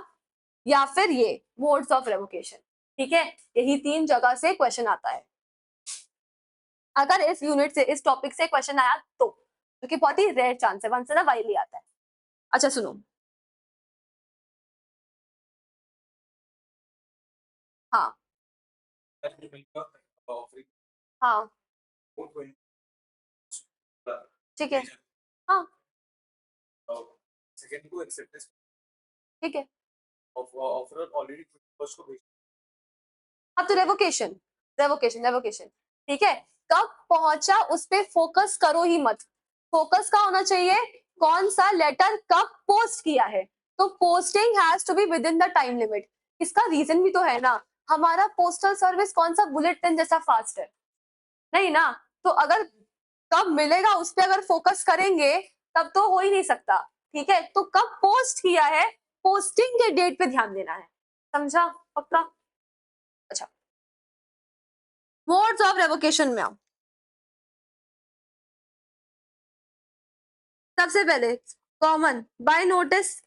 या फिर ये मोड्स ऑफ रेवोकेशन। ठीक है, यही 3 जगह से क्वेश्चन आता है। अगर इस यूनिट से, इस टॉपिक से क्वेश्चन आया तो, क्योंकि बहुत ही रेयर चांस है, वंस इन अ वाइल ही आता है। अच्छा सुनो, हाँ हाँ ठीक है, हाँ ठीक है, हाँ तो रेवोकेशन, रेवोकेशन, रेवोकेशन। ठीक है, कब पहुंचा उस पे फोकस करो ही मत। फोकस का होना चाहिए कौन सा लेटर कब पोस्ट किया है। तो posting has to be within the time limit. इसका रीजन भी तो है ना, हमारा पोस्टल सर्विस कौन सा बुलेट ट्रेन जैसा फास्ट है, नहीं ना। तो अगर कब मिलेगा उस पर अगर फोकस करेंगे तब तो हो ही नहीं सकता। ठीक है, तो कब पोस्ट किया है, पोस्टिंग के डेट पे ध्यान देना है, समझा पक्का। अच्छा, मोड्स ऑफ रेवोकेशन में आओ। सबसे पहले common by notice,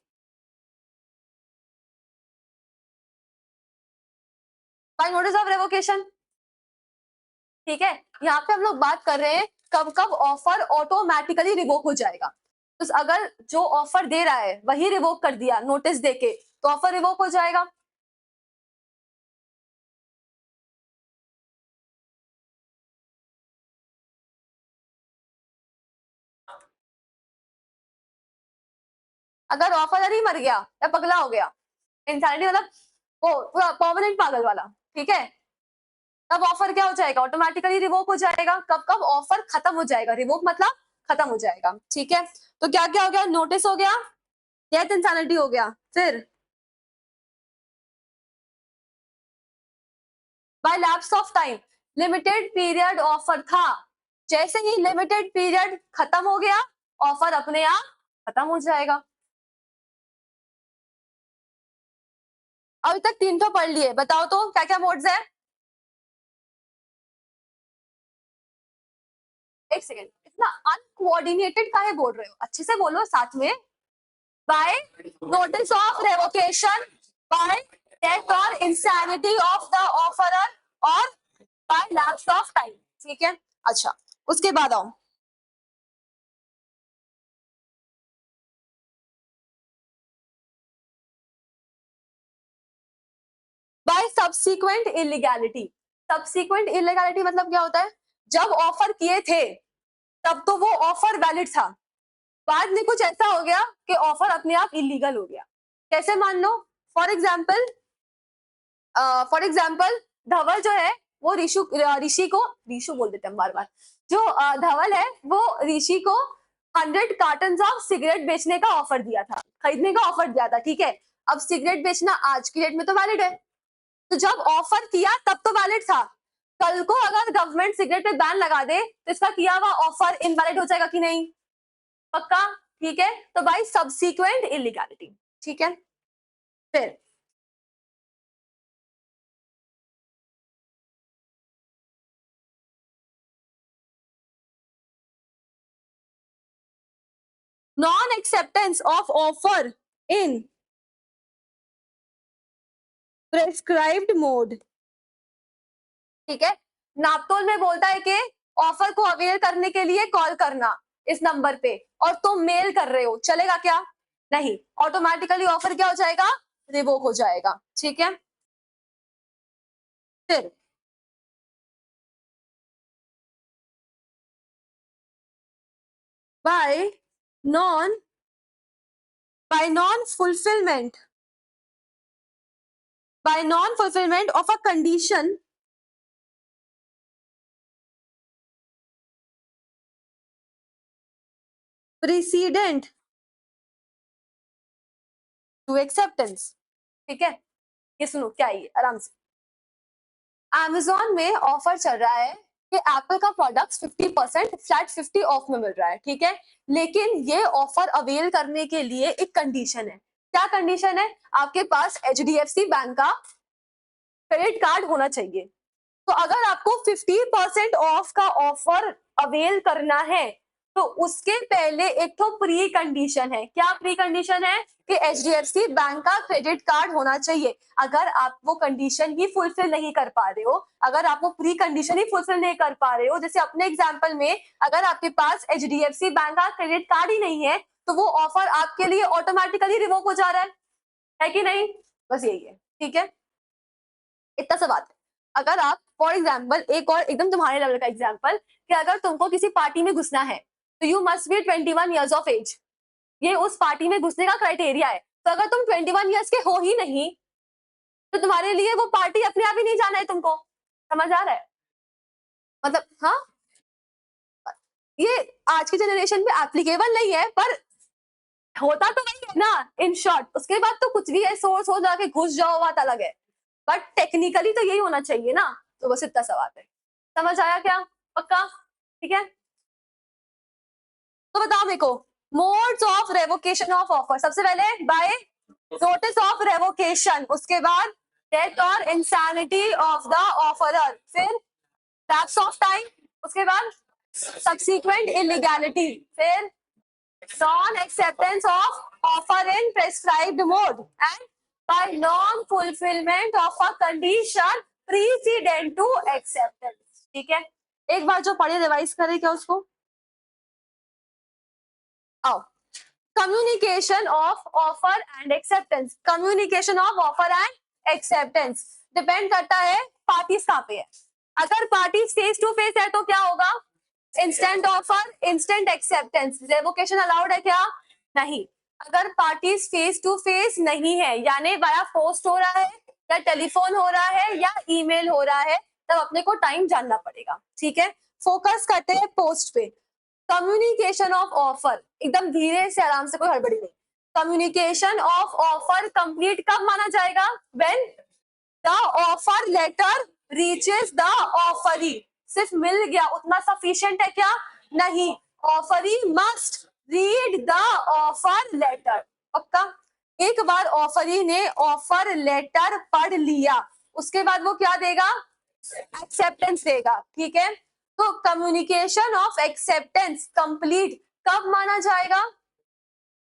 by notice of revocation. ठीक है, यहाँ पे हम लोग बात कर रहे हैं कब कब ऑफर ऑटोमेटिकली रिवोक हो जाएगा। तो अगर जो ऑफर दे रहा है वही रिवोक कर दिया नोटिस देके, तो ऑफर रिवोक हो जाएगा। अगर ऑफर ही मर गया या पगला हो गया, इंसानिटी मतलब वो पूरा परमानेंट पागल वाला, ठीक है, तब ऑफर क्या हो जाएगा, ऑटोमेटिकली रिवोक हो जाएगा। कब कब ऑफर खत्म हो जाएगा, रिवोक मतलब खत्म हो जाएगा। ठीक है, तो क्या क्या हो गया, नोटिस हो गया, डेथ इंसानिटी हो गया, फिर by lapse of time, limited period offer था, जैसे ही लिमिटेड पीरियड खत्म हो गया ऑफर अपने आप खत्म हो जाएगा। अभी तक 3 तो पढ़ लिए, बताओ तो क्या क्या मोड्स है। एक सेकेंड, इतना अनकोऑर्डिनेटेड काहे बोल रहे हो, अच्छे से बोलो साथ में। By notice of revocation, by death और इंसैनिटी ऑफ द ऑफरर, और बाय लैप्स ऑफ टाइम। ठीक है, अच्छा उसके बाद आओ, by subsequent illegality. Subsequent illegality मतलब क्या होता है, जब ऑफर किए थे तब तो वो ऑफर वैलिड था, बाद में कुछ ऐसा हो गया कि ऑफर अपने आप इलीगल हो गया। कैसे मान लो, फॉर एग्जाम्पल, धवल जो है वो ऋषि को, ऋषु बोल देते हैं बार बार, जो धवल है वो ऋषि को 100 कार्टन ऑफ सिगरेट बेचने का ऑफर दिया था, खरीदने का ऑफर दिया था। ठीक है, अब सिगरेट बेचना आज की डेट में तो वैलिड है, तो जब ऑफर किया तब तो वैलिड था, कल को अगर गवर्नमेंट सिगरेट पे बैन लगा दे तो इसका किया हुआ ऑफर इनवैलिड हो जाएगा कि नहीं, पक्का। ठीक है, तो भाई सब्सीक्वेंट इलीगैलिटी। ठीक है, फिर non acceptance of offer in prescribed mode. ठीक है, नापतोल में बोलता है कि ऑफर को अवेयर करने के लिए कॉल करना इस नंबर पे, और तुम मेल कर रहे हो, चलेगा क्या, नहीं, ऑटोमेटिकली ऑफर क्या हो जाएगा, रिवोक हो जाएगा। ठीक है, फिर bye non by non-fulfillment, by non-fulfillment of a condition precedent to acceptance। ठीक है, ये सुनो क्या है, आराम से। Amazon में ऑफर चल रहा है कि एप्पल का प्रोडक्ट्स 50% फ्लैट 50 ऑफ में मिल रहा है। ठीक है, लेकिन ये ऑफर अवेल करने के लिए एक कंडीशन है। क्या कंडीशन है, आपके पास HDFC बैंक का क्रेडिट कार्ड होना चाहिए। तो अगर आपको 50% ऑफ का ऑफर अवेल करना है तो उसके पहले एक तो प्री कंडीशन है। क्या प्री कंडीशन है? कि HDFC बैंक का क्रेडिट कार्ड होना चाहिए। अगर आप वो कंडीशन ही फुलफिल नहीं कर पा रहे हो, अगर आप वो प्री कंडीशन ही फुलफिल नहीं कर पा रहे हो, जैसे अपने एग्जांपल में अगर आपके पास HDFC बैंक का क्रेडिट कार्ड ही नहीं है, तो वो ऑफर आपके लिए ऑटोमेटिकली रिवोक हो जा रहा है कि नहीं? बस यही है, ठीक है, इतना सा बात है। अगर आप फॉर एग्जाम्पल एक और एकदम तुम्हारे लेवल का एग्जाम्पल, कि अगर तुमको किसी पार्टी में घुसना है तो you must be 21 years of age, ये उस पार्टी में घुसने का क्राइटेरिया है। तो अगर तुम 21 ईयर्स के हो ही नहीं, तो तुम्हारे लिए वो पार्टी अपने आप ही नहीं जाना है तुमको। समझ आ रहा है? मतलब हाँ, ये आज की जनरेशन में एप्लीकेबल नहीं है, पर होता तो वही है ना। इन शॉर्ट, उसके बाद तो कुछ भी है, सोर्स हो जाके घुस जाओ, बात अलग है, बट टेक्निकली तो यही होना चाहिए ना। तो बस इतना सा बात है। समझ आया क्या? पक्का? ठीक है, तो बताओ मेरे को, modes of revocation of offer. सबसे पहले बाय नोटिस ऑफ रेवोकेशन, उसके बाद डेथ और इंसैनिटी ऑफ द ऑफरर, फिर लैप्स ऑफ टाइम, उसके बाद सब्सीक्वेंट इलीगैलिटी, फिर non acceptance of offer in prescribed mode, and by non fulfilment of a condition precedent to acceptance. ठीक है, एक बार जो पढ़े रिवाइज करें क्या उसको? आओ, communication of offer and acceptance, communication of offer and acceptance depend करता है पार्टीज कहाँ पे है। अगर पार्टीज फेस टू फेस है तो क्या होगा? Instant offer, instant acceptance. Revocation allowed है क्या? नहीं। अगर पार्टीज फेस टू फेस नहीं है, यानी वाया पोस्ट हो रहा है या टेलीफोन हो रहा है या ईमेल हो रहा है, तब अपने को टाइम जानना पड़ेगा। ठीक है, फोकस करते हैं पोस्ट पे। कम्युनिकेशन ऑफ ऑफर, एकदम धीरे से आराम से, कोई हड़बड़ी नहीं। कम्युनिकेशन ऑफ ऑफर कंप्लीट कब माना जाएगा? When the offer letter reaches the offeree. सिर्फ मिल गया उतना सफिशिएंट है क्या? नहीं, offeree must read the offer letter. पक्का? एक बार ऑफरी ने ऑफर लेटर पढ़ लिया, उसके बाद वो क्या देगा? एक्सेप्टेंस देगा। ठीक है, तो कम्युनिकेशन ऑफ एक्सेप्टेंस कंप्लीट कब माना जाएगा?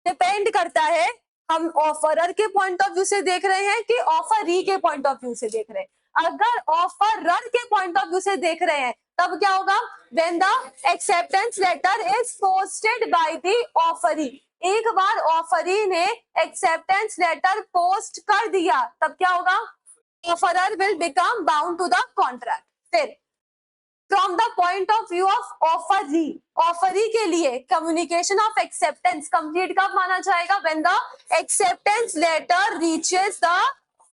डिपेंड करता है हम ऑफरर के पॉइंट ऑफ व्यू से देख रहे हैं कि ऑफरी के पॉइंट ऑफ व्यू से देख रहे हैं। अगर ऑफरर के पॉइंट ऑफ व्यू से देख रहे हैं तब क्या होगा? When the acceptance letter is posted by the offeree. एक बार ऑफरी ने एक्सेप्टेंस लेटर पोस्ट कर दिया तब क्या होगा? Offeror will become bound to the contract. फिर from the point of view of offeree, offeree के लिए कम्युनिकेशन ऑफ एक्सेप्टेंस कंप्लीट कब माना जाएगा? When the acceptance letter reaches the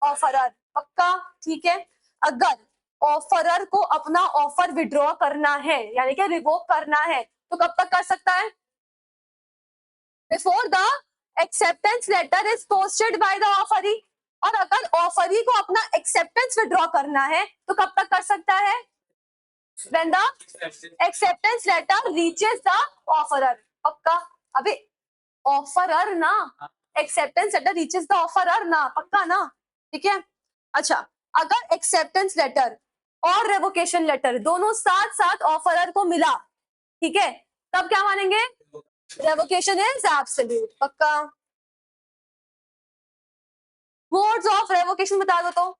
offeror. पक्का? ठीक है, अगर ऑफरर को अपना ऑफर विड्रॉ करना है, यानी कि रिवोक करना है, तो कब तक कर सकता है? Before the acceptance letter is posted by the offeree. और अगर ऑफरी को अपना एक्सेप्टेंस विड्रॉ करना है तो कब तक कर सकता है? when the acceptance letter reaches the offerer। पक्का? अबे ऑफरर ना, acceptance letter reaches the offeror ना, पक्का ना? ठीक है, अच्छा, अगर एक्सेप्टेंस लेटर और रेवोकेशन लेटर दोनों साथ साथ ऑफरर को मिला, ठीक है, तब क्या मानेंगे? Revocation is absolute. पक्का? मोड्स ऑफ रेवोकेशन बता दो तो।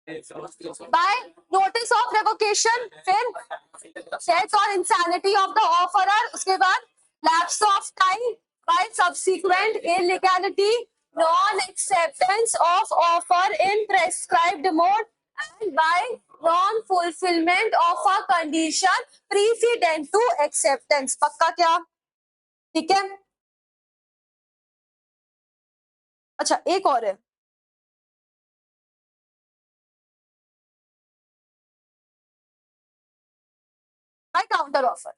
बाय नोटिस ऑफ रेवोकेशन, फिर डेथ और इंसैनिटी ऑफ द ऑफरर, उसके बाद lapse of time, by subsequent illegality, non acceptance of offer in prescribed mode, and by non fulfilment of a condition precedent to acceptance. पक्का क्या? ठीक है, अच्छा एक और है, बाय काउंटर ऑफर।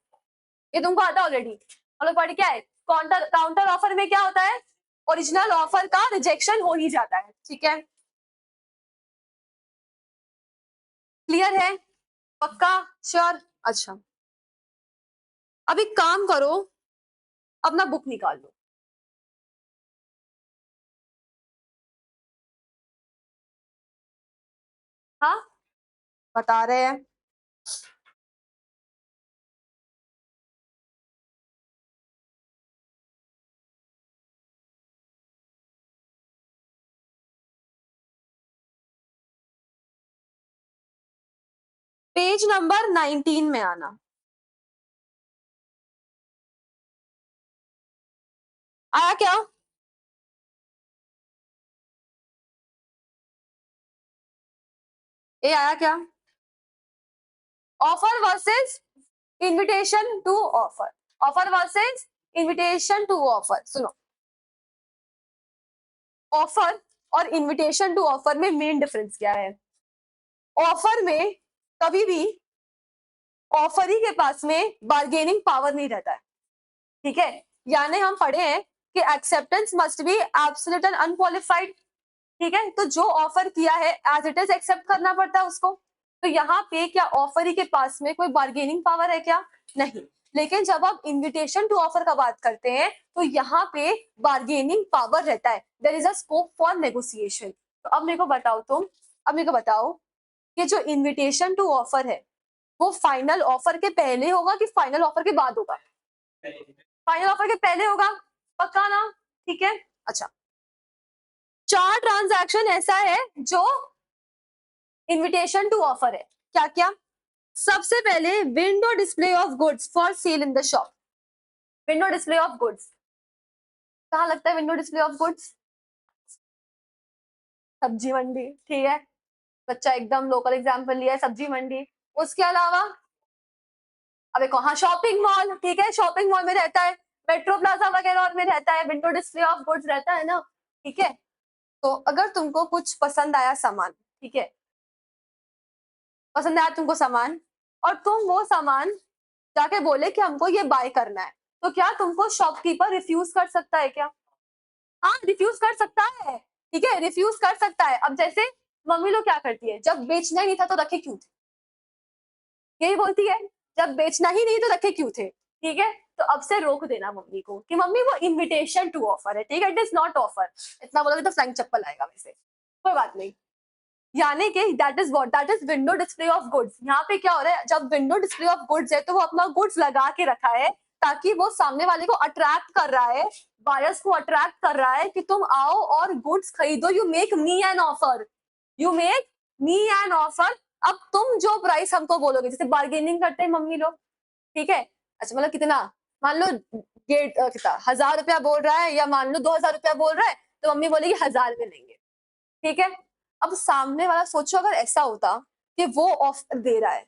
ये तुमको आता ऑलरेडी, हम लोग पढ़ क्या है? काउंटर, काउंटर ऑफर में क्या होता है? ओरिजिनल ऑफर का रिजेक्शन हो ही जाता है। ठीक है, क्लियर है? पक्का? श्योर? अच्छा, अब एक काम करो, अपना बुक निकाल लो। हाँ, बता रहे हैं। पेज नंबर 19 में आना। आया क्या? ये आया क्या? Offer versus invitation to offer, offer versus invitation to offer. सुनो, ऑफर और इनविटेशन टू ऑफर में मेन डिफरेंस क्या है? ऑफर में कभी भी ऑफरी के पास में बार्गेनिंग पावर नहीं रहता है, ठीक है? यानी हम पढ़े हैं कि acceptance must be absolute and unqualified, ठीक है? तो जो ऑफर किया है एज इट इज एक्सेप्ट करना पड़ता है उसको। तो यहाँ पे क्या ऑफरी के पास में कोई बार्गेनिंग पावर है क्या? नहीं। लेकिन जब आप इनविटेशन टू ऑफर का बात करते हैं तो यहाँ पे बार्गेनिंग पावर रहता है, there is a scope for negotiation. तो अब मेरे को बताओ तुम, अब मेरे को बताओ कि जो इनविटेशन टू ऑफर है वो फाइनल ऑफर के पहले होगा कि फाइनल ऑफर के बाद होगा? फाइनल ऑफर के पहले होगा, पक्का ना? ठीक है, अच्छा। 4 ट्रांजैक्शन ऐसा है जो इनविटेशन टू ऑफर है। क्या क्या? सबसे पहले window display of goods for sale in the shop. Window display of goods कहाँ लगता है? विंडो डिस्प्ले ऑफ गुड्स सब्जी मंडी, ठीक है? बच्चा एकदम लोकल एग्जांपल लिया है, सब्जी मंडी। उसके अलावा अबे कहाँ? शॉपिंग मॉल, ठीक है? शॉपिंग मॉल में रहता है, मेट्रो प्लाजा वगैरह और में रहता है, विंडो डिस्प्ले ऑफ गुड्स रहता है ना, ठीक है? तो अगर तुमको कुछ पसंद आया सामान, ठीक है, पसंद आया तुमको सामान और तुम वो सामान जाके बोले कि हमको ये बाय करना है, तो क्या तुमको शॉपकीपर रिफ्यूज कर सकता है क्या? हाँ, रिफ्यूज कर सकता है, ठीक है? रिफ्यूज कर सकता है। अब जैसे मम्मी लोग क्या करती है, जब बेचना ही नहीं था तो रखे क्यों थे, यही बोलती है, जब बेचना ही नहीं तो रखे क्यों थे, ठीक है? तो अब से रोक देना मम्मी को कि मम्मी वो इनविटेशन टू ऑफर है, ठीक है? It is not offer. इतना बोलोगे तो फ्लैंक चप्पल आएगा वैसे, कोई बात नहीं। यानी कि that is what, that is window display of goods. यहाँ पे क्या हो रहा है, जब विंडो डिस्प्ले ऑफ गुड्स है तो वो अपना गुड्स लगा के रखा है ताकि वो सामने वाले को अट्रैक्ट कर रहा है, बायर्स को अट्रैक्ट कर रहा है कि तुम आओ और गुड्स खरीदो, you make me an offer, you make me an offer. अब तुम जो प्राइस हमको बोलोगे, जैसे बार्गेनिंग करते हैं मम्मी लोग, ठीक है? अच्छा, मतलब कितना, मान लो गेट कितना 1000 रुपया बोल रहा है या मान लो 2000 रुपया बोल रहा है, तो मम्मी बोलेगी 1000 में लेंगे, ठीक है? अब सामने वाला सोचो अगर ऐसा होता कि वो ऑफर दे रहा है,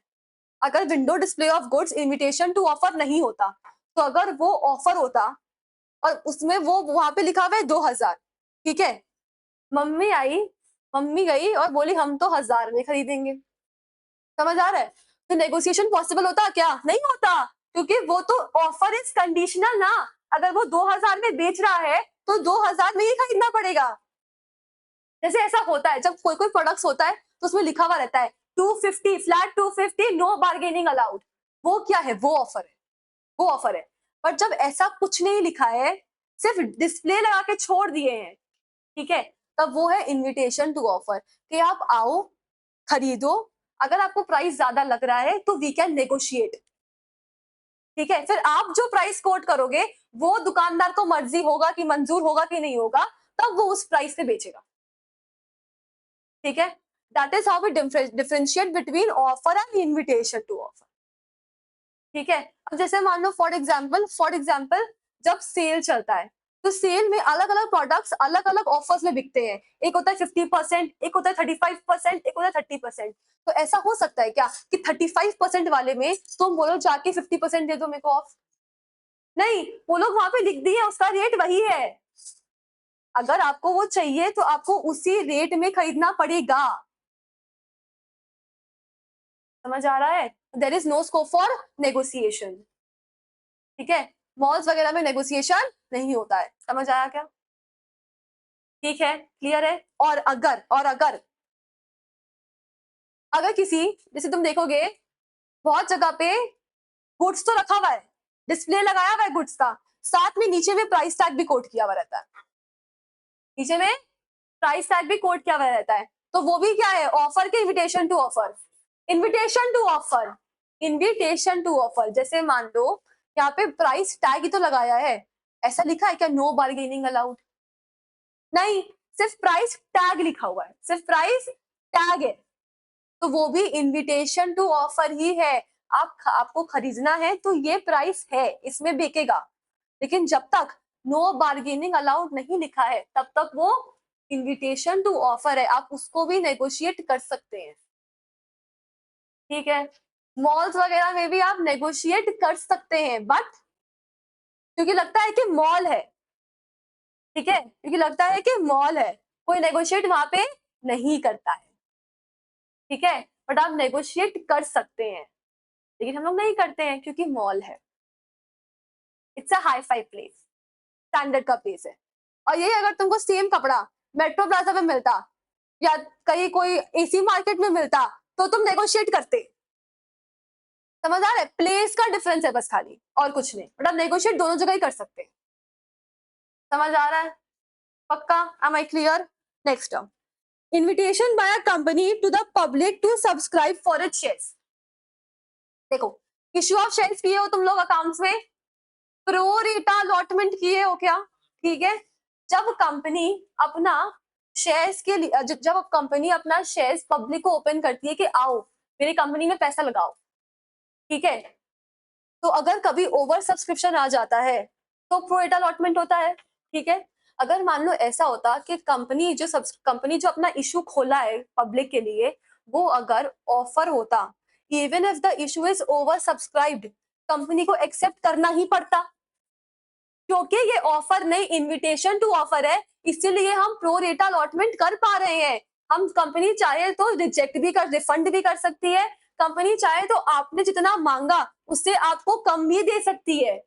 अगर window display of goods invitation to offer नहीं होता, तो अगर वो ऑफर होता और उसमें वो वहां पे लिखा हुआ है 2000, ठीक है? मम्मी आई, मम्मी गई और बोली हम तो 1000 में खरीदेंगे, समझ आ रहा है? तो नेगोशिएशन पॉसिबल होता क्या? नहीं होता, क्योंकि वो तो ऑफर इज कंडीशनल ना। अगर वो 2000 में बेच रहा है तो 2000 में ही खरीदना पड़ेगा। जैसे ऐसा होता है जब कोई कोई प्रोडक्ट्स होता है तो उसमें लिखा हुआ रहता है 250 फ्लैट 250 नो बार्गेनिंग अलाउड, वो क्या है? वो ऑफर है, वो ऑफर है। बट जब ऐसा कुछ नहीं लिखा है, सिर्फ डिस्प्ले लगा के छोड़ दिए हैं, ठीक है, तब वो है इनविटेशन टू ऑफर कि आप आओ, खरीदो, अगर आपको प्राइस ज्यादा लग रहा है तो वी कैन नेगोशिएट, ठीक है? फिर आप जो प्राइस कोट करोगे वो दुकानदार को मर्जी होगा कि मंजूर होगा कि नहीं होगा, तब वो उस प्राइस पे बेचेगा, ठीक है? That is how we differentiate between offer and invitation to offer, ठीक है? अब जैसे मान लो फॉर एग्जाम्पल जब सेल चलता है तो सेल में अलग अलग प्रोडक्ट्स अलग अलग ऑफर्स में बिकते हैं, एक होता है 50%, एक होता है 35%, एक होता है 30%। तो ऐसा हो सकता है क्या कि 35% वाले में तुम बोलो जाके 50% दे दो मेरे को ऑफ? नहीं, वो लोग वहां पे लिख दिए उसका रेट वही है, अगर आपको वो चाहिए तो आपको उसी रेट में खरीदना पड़ेगा, समझ आ रहा है? There is no scope for negotiation, ठीक है? मॉल्स वगैरह में नेगोशिएशन नहीं होता है, समझ आया क्या? ठीक है, क्लियर है? और अगर अगर किसी, जैसे तुम देखोगे बहुत जगह पे गुड्स तो रखा हुआ है, डिस्प्ले लगाया हुआ है गुड्स का, साथ में नीचे में प्राइस टैग भी कोट किया हुआ रहता है, नीचे में प्राइस टैग भी कोट किया हुआ रहता है। तो वो भी क्या है? ऑफर के invitation to offer, invitation to offer, invitation to offer. जैसे मान लो यहाँ पे प्राइस टैग ही तो लगाया है, ऐसा लिखा है क्या नो बार्गेनिंग अलाउड? नहीं, सिर्फ प्राइस टैग लिखा हुआ है, सिर्फ प्राइस टैग है, तो वो भी इनविटेशन टू ऑफर ही है। आपको खरीदना है तो ये प्राइस है, इसमें बिकेगा, लेकिन जब तक नो बार्गेनिंग अलाउड नहीं लिखा है तब तक वो इनविटेशन टू ऑफर है, आप उसको भी नेगोशिएट कर सकते हैं। ठीक है, मॉल्स वगैरह में भी आप नेगोशिएट कर सकते हैं, बट क्योंकि लगता है कि मॉल है, ठीक है, क्योंकि लगता है कि मॉल है, कोई नेगोशिएट वहां पे नहीं करता है, ठीक है, बट आप नेगोशिएट कर सकते हैं, लेकिन हम लोग नहीं करते हैं क्योंकि मॉल है, it's a hi fi place, standard का प्लेस है। और यही अगर तुमको सेम कपड़ा मेट्रो प्लाजा में मिलता या कहीं कोई एसी मार्केट में मिलता तो तुम नेगोशिएट करते। समझ आ रहा है, प्लेस का डिफरेंस है बस खाली, और कुछ नहीं, बट आप नेगोशिएट दोनों जगह ही कर सकते हैं। समझ आ रहा है पक्का? Am I clear? Next term, invitation by a company to the public to subscribe for its shares. देखो, इश्यू ऑफ शेयर्स किए हो तुम लोग अकाउंट्स में, प्रो रेटा अलॉटमेंट किए हो क्या? ठीक है, जब कंपनी अपना शेयर्स के लिए, जब कंपनी अपना शेयर्स पब्लिक को ओपन करती है कि आओ मेरी कंपनी में पैसा लगाओ, ठीक है, तो अगर कभी ओवर सब्सक्रिप्शन आ जाता है तो प्रो रेटा अलॉटमेंट होता है, ठीक है। अगर मान लो ऐसा होता कि कंपनी जो अपना इशू खोला है पब्लिक के लिए, वो अगर ऑफर होता, even if the issue is over subscribed, company को एक्सेप्ट करना ही पड़ता, क्योंकि ये ऑफर नहीं इनविटेशन टू ऑफर है, इसीलिए हम प्रो रेटा अलॉटमेंट कर पा रहे हैं। हम कंपनी चाहे तो रिजेक्ट भी कर, रिफंड भी कर सकती है, कंपनी चाहे तो आपने जितना मांगा उससे आपको कम भी दे सकती है,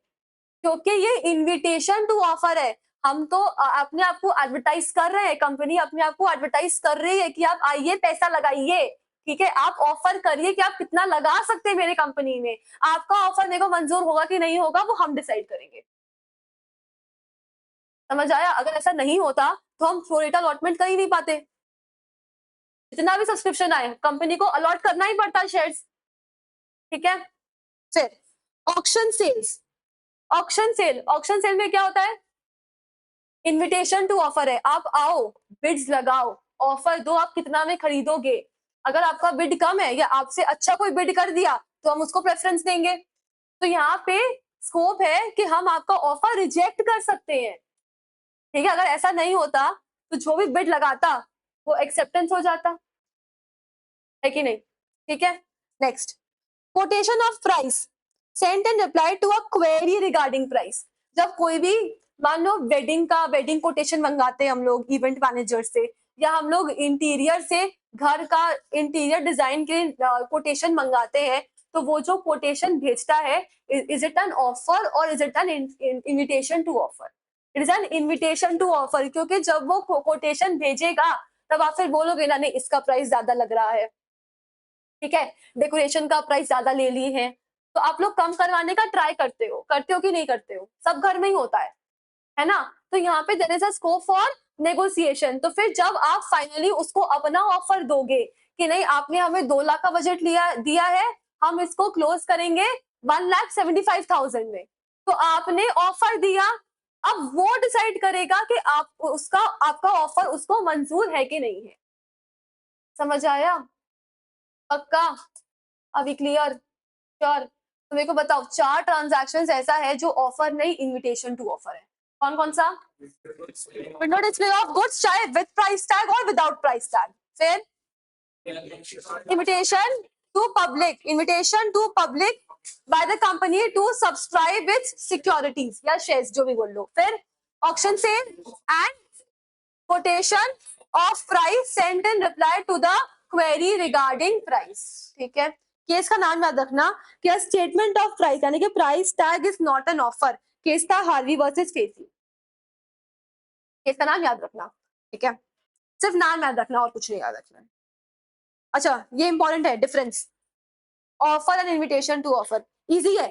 क्योंकि ये इनविटेशन टू ऑफर है। हम तो अपने आप को एडवर्टाइज कर रहे हैं, कंपनी अपने आप को एडवर्टाइज कर रही है कि आप आइए पैसा लगाइए, ठीक है, आप ऑफर करिए कि आप कितना लगा सकते हैं मेरे कंपनी में, आपका ऑफर मेरे को मंजूर होगा कि नहीं होगा वो हम डिसाइड करेंगे। समझ आया? अगर ऐसा नहीं होता तो हम प्रो रेटा अलॉटमेंट कर ही नहीं पाते, जितना भी सब्सक्रिप्शन आए कंपनी को अलॉट करना ही पड़ता है शेयर्स, ठीक है। फिर ऑक्शन सेल्स, ऑक्शन सेल में क्या होता है? इनविटेशन टू ऑफर है, आप आओ बिड्स लगाओ, ऑफर दो, आप कितना में खरीदोगे, अगर आपका बिड कम है या आपसे अच्छा कोई बिड कर दिया तो हम उसको प्रेफरेंस देंगे। तो यहाँ पे स्कोप है कि हम आपका ऑफर रिजेक्ट कर सकते हैं, ठीक है। अगर ऐसा नहीं होता तो जो भी बिड लगाता वो एक्सेप्टेंस हो जाता है कि नहीं, ठीक है। Next, quotation of price sent and reply to a query regarding price. जब कोई भी मान लो वेडिंग कोटेशन मंगाते हैं हम लोग इवेंट मैनेजर से, या हम लोग इंटीरियर से घर का इंटीरियर डिजाइन के कोटेशन मंगाते हैं, तो वो जो कोटेशन भेजता है, इज इट एन ऑफर और is it an invitation to offer? It is an invitation to offer, क्योंकि जब वो कोटेशन भेजेगा तब आप फिर बोलोगे ना नहीं इसका प्राइस ज्यादा लग रहा है, ठीक है, डेकोरेशन का प्राइस ज्यादा ले लिए हैं, तो आप लोग कम करवाने का ट्राई करते हो कि नहीं करते हो? सब घर में ही होता है ना। तो यहाँ पे there is a scope for negotiation. तो फिर जब आप फाइनली उसको अपना ऑफर दोगे कि नहीं आपने हमें 2 लाख का बजट दिया है, हम इसको क्लोज करेंगे 1,75,000 में, तो आपने ऑफर दिया, अब वो डिसाइड करेगा कि आपका ऑफर उसको मंजूर है कि नहीं है। समझ आया? पक्का? अभी क्लियर? श्योर? तो मेरे को बताओ 4 ट्रांजैक्शंस ऐसा है जो ऑफर नहीं इनविटेशन टू ऑफर है। कौन कौन सा? विंडो डिस्प्ले ऑफ गुड्स, चाहे विद प्राइस टैग और विदाउट प्राइस टैग। फिर invitation to public by the company to subscribe with securities या शेयर्स, जो भी बोल लो। फिर auction sale and quotation of price sent in reply to the query regarding price, ठीक है। केस का नाम याद रखना कि स्टेटमेंट ऑफ प्राइस यानी कि price tag is not an offer. Case था हार्वी वर्सेस फेसी। केस का नाम याद रखना, ठीक है, सिर्फ नाम याद रखना और कुछ नहीं याद रखना। अच्छा, ये इंपॉर्टेंट है difference offer and invitation to offer. Easy है,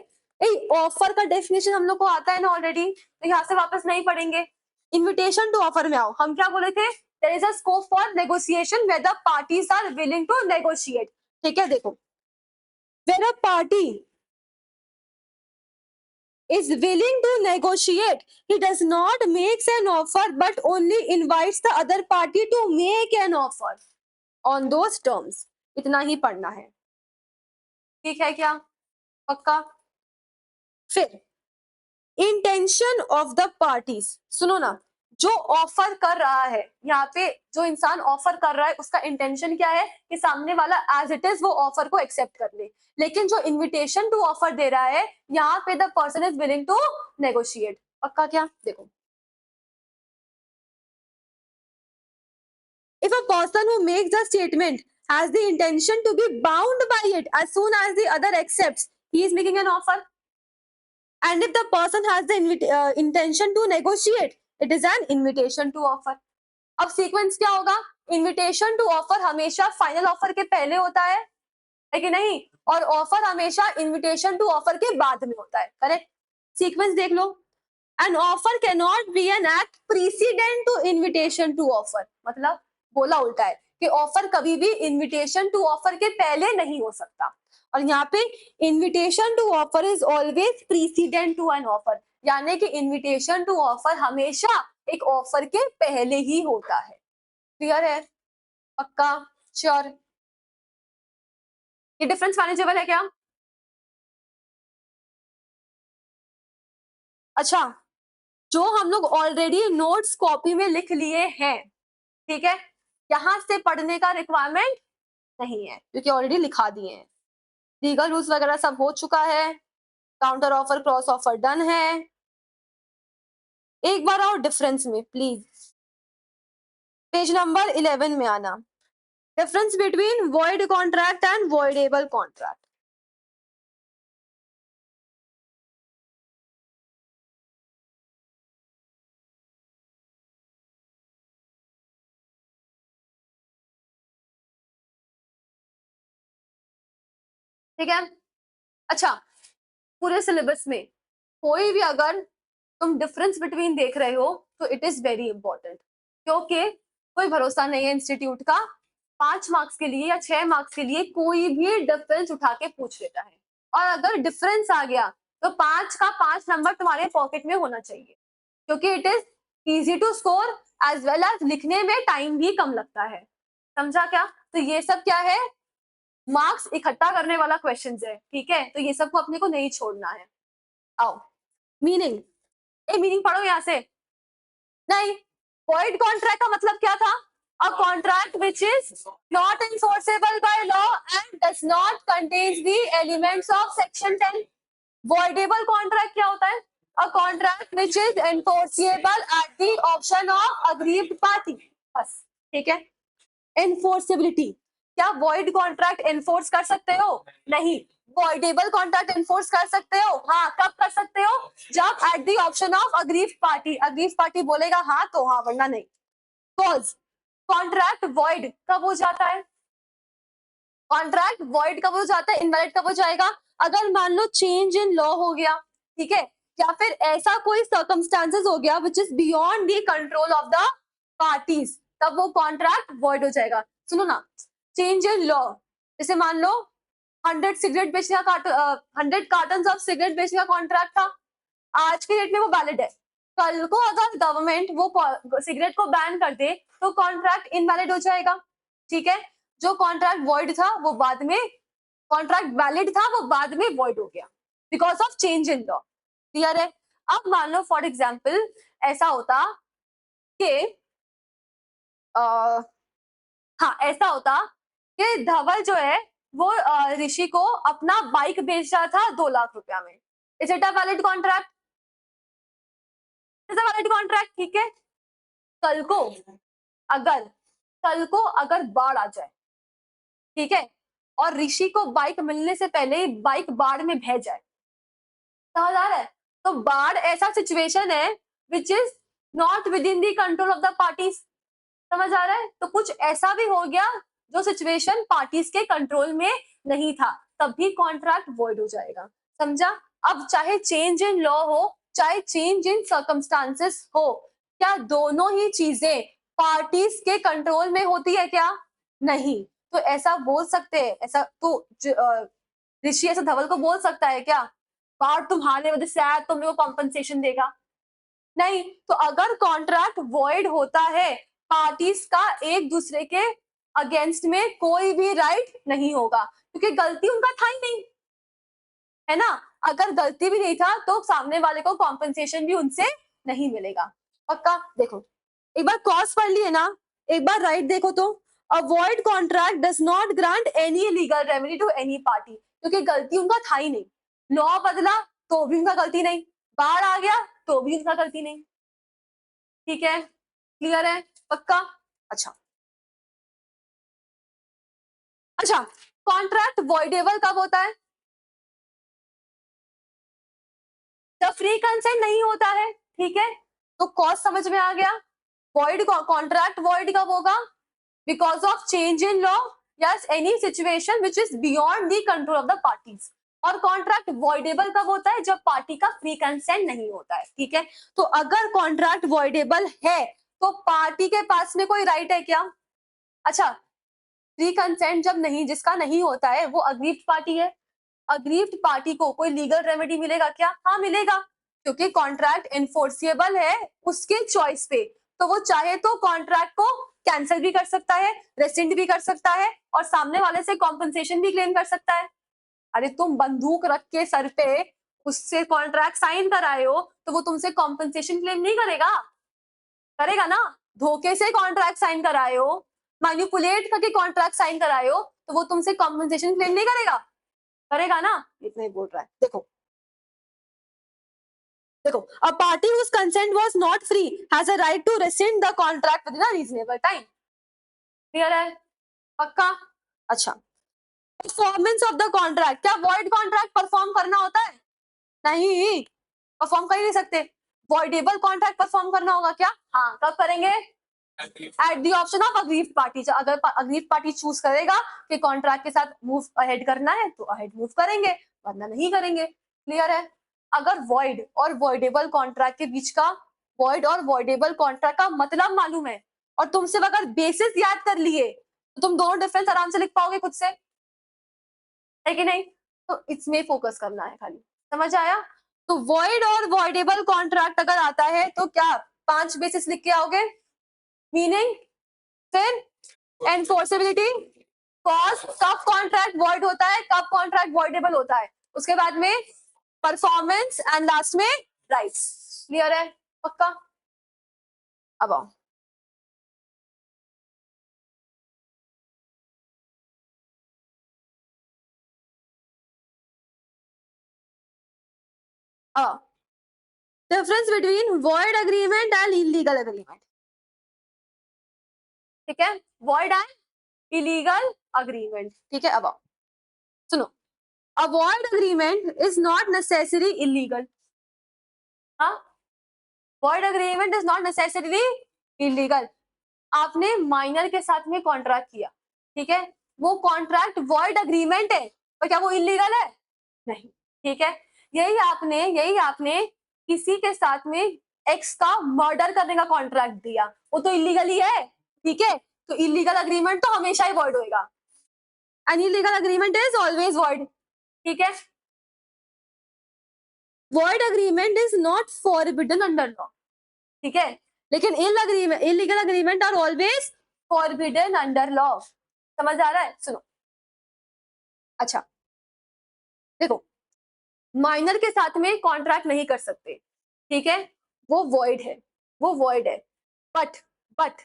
ऑफर का डेफिनेशन हम लोग को आता है ना ऑलरेडी, तो यहाँ से वापस नहीं पढ़ेंगे। इनविटेशन टू ऑफर में आओ, हम क्या बोले थे? There is a scope for negotiation where the parties are willing to negotiate, ठीक है। देखो, where a party is willing to negotiate, he does not makes an offer but only invites the other party to make an offer on those terms, इतना ही पढ़ना है, ठीक है क्या? पक्का? फिर इंटेंशन ऑफ द पार्टीज, सुनो ना, जो ऑफर कर रहा है, यहाँ पे जो इंसान ऑफर कर रहा है उसका इंटेंशन क्या है कि सामने वाला एज इट इज वो ऑफर को एक्सेप्ट कर ले, लेकिन जो इनविटेशन टू ऑफर दे रहा है यहाँ पे the person is willing to negotiate. पक्का क्या? देखो, if a person who makes the statement has the intention to be bound by it as soon as the other accepts, he is making an offer. And if the person has the intention to negotiate, it is an invitation to offer. अब sequence क्या होगा? Invitation to offer हमेशा final offer के पहले होता है कि नहीं? और ऑफर हमेशा इनविटेशन टू ऑफर के बाद में होता है, करेक्ट? सीक्वेंस देख लो, an offer can not be an act precedent to invitation to offer, मतलब बोला उल्टा है कि ऑफर कभी भी इनविटेशन टू ऑफर के पहले नहीं हो सकता, और यहाँ पे invitation to offer is always precedent to an offer, यानी कि इनविटेशन टू ऑफर हमेशा एक ऑफर के पहले ही होता है। क्लियर है? पक्का? श्योर? ये डिफरेंस मैनेजेबल है क्या? अच्छा, जो हम लोग ऑलरेडी नोट्स कॉपी में लिख लिए हैं, ठीक है, यहां से पढ़ने का रिक्वायरमेंट नहीं है क्योंकि ऑलरेडी लिखा दिए हैं। लीगल रूल्स वगैरह सब हो चुका है, counter offer cross offer done है। एक बार और डिफरेंस में प्लीज, पेज नंबर 11 में आना, difference between void contract and voidable contract. ठीक है? अच्छा, पूरे सिलेबस में कोई भी अगर तुम डिफरेंस बिटवीन देख रहे हो तो इट इज वेरी इंपॉर्टेंट, क्योंकि कोई भरोसा नहीं है इंस्टीट्यूट का, 5 मार्क्स के लिए या 6 मार्क्स के लिए कोई भी डिफरेंस उठा के पूछ लेता है, और अगर डिफरेंस आ गया तो 5 का 5 नंबर तुम्हारे पॉकेट में होना चाहिए, क्योंकि it is easy to score as well as लिखने में टाइम भी कम लगता है। समझा क्या? तो ये सब क्या है? मार्क्स इकट्ठा करने वाला क्वेश्चन है, ठीक है? तो ये सबको अपने को नहीं छोड़ना है। आओ, मीनिंग, मीनिंग पढ़ो यहां से। नहीं, void कॉन्ट्रैक्ट का मतलब क्या था? A contract which is not enforceable by law and does not contains the elements of section 10. Voidable contract क्या होता है? A contract which is enforceable at the option of aggrieved party. बस, ठीक है? Enforceability, क्या void contract enforce कर सकते हो? नहीं। voidable contract enforce कर सकते हो? हाँ। कब कर सकते हो? जब at the option of aggrieved party, aggrieved party बोलेगा हाँ तो हाँ, वरना नहीं। Cause कॉन्ट्रैक्ट void कब हो जाता है? कॉन्ट्रैक्ट void कब हो जाता है? इनवैलिड कब हो जाएगा? अगर मान लो चेंज इन लॉ हो गया, ठीक है, या फिर ऐसा कोई सर्कमस्टांसेस हो गया which is beyond the control of the parties, तब वो कॉन्ट्रैक्ट void हो जाएगा। सुनो ना, चेंज इन लॉ, जैसे मान लो 100 सिगरेट बेचने का 100 कार्टन ऑफ सिगरेट बेचने का कॉन्ट्रैक्ट था, आज के डेट में वो वैलिड है, कल को अगर गवर्नमेंट वो सिगरेट को बैन कर दे तो कॉन्ट्रैक्ट इनवैलिड हो जाएगा, ठीक है? जो कॉन्ट्रैक्ट वॉइड था वो बाद में, कॉन्ट्रैक्ट वैलिड था वो बाद में वॉइड हो गया because of change in law. Clear है? अब मान लो फॉर एग्जाम्पल ऐसा होता कि हाँ, ऐसा होता कि धवल जो है वो ऋषि को अपना बाइक बेच रहा था 2 लाख रुपया में। Is it a valid contract? Is a valid contract, ठीक है? कल को अगर बाढ़ आ जाए, ठीक है, और ऋषि को बाइक मिलने से पहले ही बाइक बाढ़ में बह जाए, समझ आ रहा है? तो बाढ़ ऐसा सिचुएशन है which is not with in the control of the parties, समझ आ रहा है? तो कुछ ऐसा भी हो गया जो सिचुएशन पार्टीज के कंट्रोल में नहीं था, तब भी कॉन्ट्रैक्ट वॉइड हो जाएगा। समझा? अब चाहे चेंज इन लॉ हो चाहे चेंज इन सर्कमस्टांसेस हो, क्या दोनों ही चीजें पार्टीज के कंट्रोल में होती है क्या? नहीं। तो ऐसा बोल सकते हैं, ऐसा तो ऋषि ऐसा धवल को बोल सकता है क्या बाढ़ तुम्हारे वजह से आया तुम लोग को कॉम्पनसेशन देगा? नहीं। तो अगर कॉन्ट्रैक्ट वॉइड होता है, पार्टीज का एक दूसरे के अगेंस्ट में कोई भी राइट नहीं होगा, क्योंकि गलती उनका था ही नहीं, है ना। अगर गलती भी नहीं था तो सामने वाले को कॉम्पेंसेशन भी उनसे नहीं मिलेगा। पक्का। देखो एक बार कॉज पढ़ लिए ना, एक बार राइट देखो तो, a void contract does not grant any legal remedy to any party, क्योंकि गलती उनका था ही नहीं। लॉ बदला तो भी उनका गलती नहीं, बाढ़ आ गया तो भी उनका गलती नहीं। ठीक है, क्लियर है, पक्का। अच्छा अच्छा, कॉन्ट्रैक्ट वॉइडेबल कब होता है? जब फ्री कंसेंट नहीं होता है। ठीक है, तो कॉज समझ में आ गया। वॉइड कॉन्ट्रैक्ट वॉइड कब होगा? Because of change in law, yes, any situation which is beyond the control of the parties. और कॉन्ट्रैक्ट वॉइडेबल कब होता है? जब पार्टी का फ्री कंसेंट नहीं होता है। ठीक है, तो अगर कॉन्ट्रैक्ट वॉइडेबल है तो पार्टी के पास में कोई राइट है क्या? अच्छा, फ्री कंसेंट जब नहीं, जिसका नहीं होता है वो अग्रीव्ड पार्टी है। अग्रीव्ड पार्टी को कोई लीगल रेमेडी मिलेगा क्या? हाँ मिलेगा, क्योंकि कॉन्ट्रैक्ट इन्फोर्सिएबल है उसके चॉइस पे, तो वो चाहे तो कॉन्ट्रैक्ट को कैंसिल भी कर सकता है, रेसिंड भी कर सकता है, और सामने वाले से कॉम्पनसेशन भी क्लेम कर सकता है। अरे तुम बंदूक रख के सर पे उससे कॉन्ट्रैक्ट साइन कराए हो तो वो तुमसे कॉम्पनसेशन क्लेम नहीं करेगा? करेगा ना। धोखे से कॉन्ट्रैक्ट साइन कराए हो, मैनिपुलेट करके कॉन्ट्रैक्ट साइन कराए हो, तो वो तुमसे कॉम्पनसेशन क्लेम नहीं करेगा? करेगा ना। इतना ही बोल रहा है। देखो देखो, a party whose consent was not free has a right to rescind the contract within a reasonable time. Clear है, पक्का। अच्छा, परफॉर्मेंस ऑफ द कॉन्ट्रैक्ट, क्या वॉइड कॉन्ट्रैक्ट परफॉर्म करना होता है? नहीं, परफॉर्म कर ही नहीं सकते। वॉइडेबल कॉन्ट्रैक्ट परफॉर्म करना होगा क्या? हाँ, कब करेंगे? At the option of aggrieved party. अगर अग्रीव्ड पार्टी चूज करेगा कि कॉन्ट्रैक्ट के साथ मूव अहेड करना है तो अहेड मूव करेंगे, वरना नहीं करेंगे। क्लियर है। अगर वॉइड और वॉइडेबल कॉन्ट्रैक्ट के बीच का, वॉइड और वॉइडेबल कॉन्ट्रैक्ट का मतलब मालूम है और तुमसे अगर बेसिस याद कर लिए तो तुम दोनों डिफरेंस आराम से लिख पाओगे खुद से, है कि नहीं? तो इसमें फोकस करना है खाली। समझ आया? तो वॉइड और वॉइडेबल कॉन्ट्रैक्ट अगर आता है तो क्या 5 बेसिस लिख के आओगे? मीनिंग, फिर एनफोर्सेबिलिटी, कॉज, कब कॉन्ट्रैक्ट वॉइड होता है, कब कॉन्ट्रैक्ट वॉइडेबल होता है, उसके बाद में परफॉर्मेंस, एंड लास्ट में राइट्स। क्लियर है, पक्का। अब आओ, difference between void agreement and illegal agreement. ठीक है, वॉइड एंड इलीगल अग्रीमेंट। ठीक है, अब आओ सुनो, a void agreement is not necessary illegal. हाँ, void agreement is not necessary illegal. आपने माइनर के साथ में कॉन्ट्रैक्ट किया, ठीक है, वो कॉन्ट्रैक्ट वॉइड अग्रीमेंट है, तो क्या वो इलीगल है? नहीं। ठीक है, यही आपने किसी के साथ में एक्स का मर्डर करने का कॉन्ट्रैक्ट दिया, वो तो इलीगल ही है। ठीक है, तो इलीगल अग्रीमेंट तो हमेशा ही वॉइड होएगा, an illegal agreement is always void. ठीक है, void agreement is not forbidden under law. ठीक है, लेकिन illegal agreement are always forbidden under law. समझ आ रहा है? सुनो, अच्छा देखो, माइनर के साथ में कॉन्ट्रैक्ट नहीं कर सकते, ठीक है, वो वॉइड है, वो वॉइड है। बट बट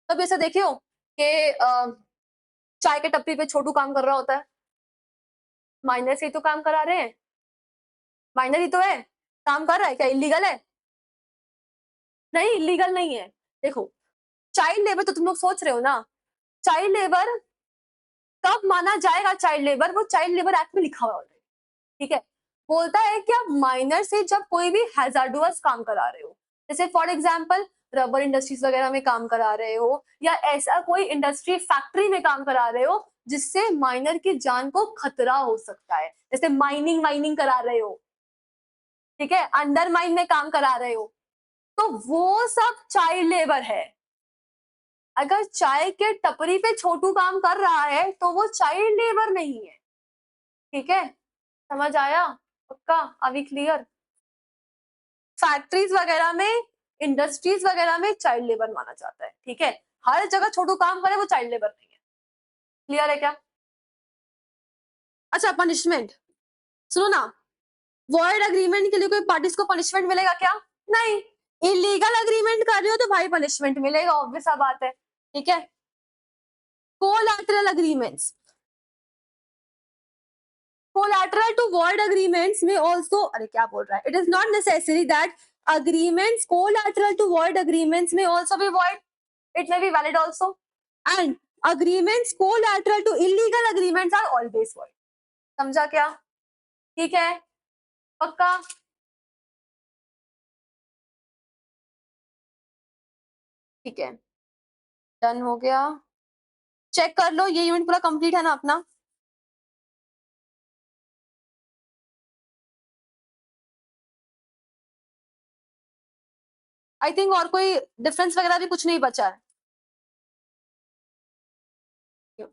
तब ऐसा देखियो कि चाय के टपरी पे छोटू काम कर रहा होता है, माइनर से ही तो काम करा रहे हैं, माइनर ही तो है, काम कर रहा है, क्या इलीगल है? नहीं, इलीगल नहीं है। देखो, चाइल्ड लेबर तो तुम लोग सोच रहे हो ना, चाइल्ड लेबर कब माना जाएगा? चाइल्ड लेबर, वो चाइल्ड लेबर एक्ट में लिखा हुआ है। ठीक है, बोलता है कि आप माइनर से जब कोई भी हैजार्डुअस काम करा रहे हो, जैसे फॉर एग्जांपल रबर इंडस्ट्रीज वगैरह में काम करा रहे हो, या ऐसा कोई इंडस्ट्री फैक्ट्री में काम करा रहे हो जिससे माइनर की जान को खतरा हो सकता है, जैसे माइनिंग वाइनिंग करा रहे हो, ठीक है, अंडर माइन में काम करा रहे हो, तो वो सब चाइल्ड लेबर है। अगर चाय के टपरी पे छोटू काम कर रहा है तो वो चाइल्ड लेबर नहीं है। ठीक है, समझ आया? पक्का? अभी क्लियर? फैक्ट्रीज वगैरह में, इंडस्ट्रीज वगैरह में चाइल्ड लेबर माना जाता है। ठीक है, हर जगह छोटू काम करे वो चाइल्ड लेबर नहीं है। क्लियर है क्या? अच्छा पनिशमेंट सुनो ना, वॉइड अग्रीमेंट के लिए कोई पार्टीज को पनिशमेंट मिलेगा क्या? नहीं। इलीगल अग्रीमेंट कर रहे हो तो भाई पनिशमेंट मिलेगा, ऑब्वियस सा बात है। ठीक है। Collateral agreements, collateral to void agreements में ऑल्सो, अरे क्या बोल रहा है, it is not necessary that agreements collateral to void agreements may also be void, it may be valid also, and agreements collateral to illegal agreements are always void. समझा क्या? ठीक है, पक्का? ठीक है, डन हो गया। चेक कर लो ये यूनिट पूरा कंप्लीट है ना अपना? आई थिंक और कोई डिफरेंस वगैरह भी कुछ नहीं बचा है।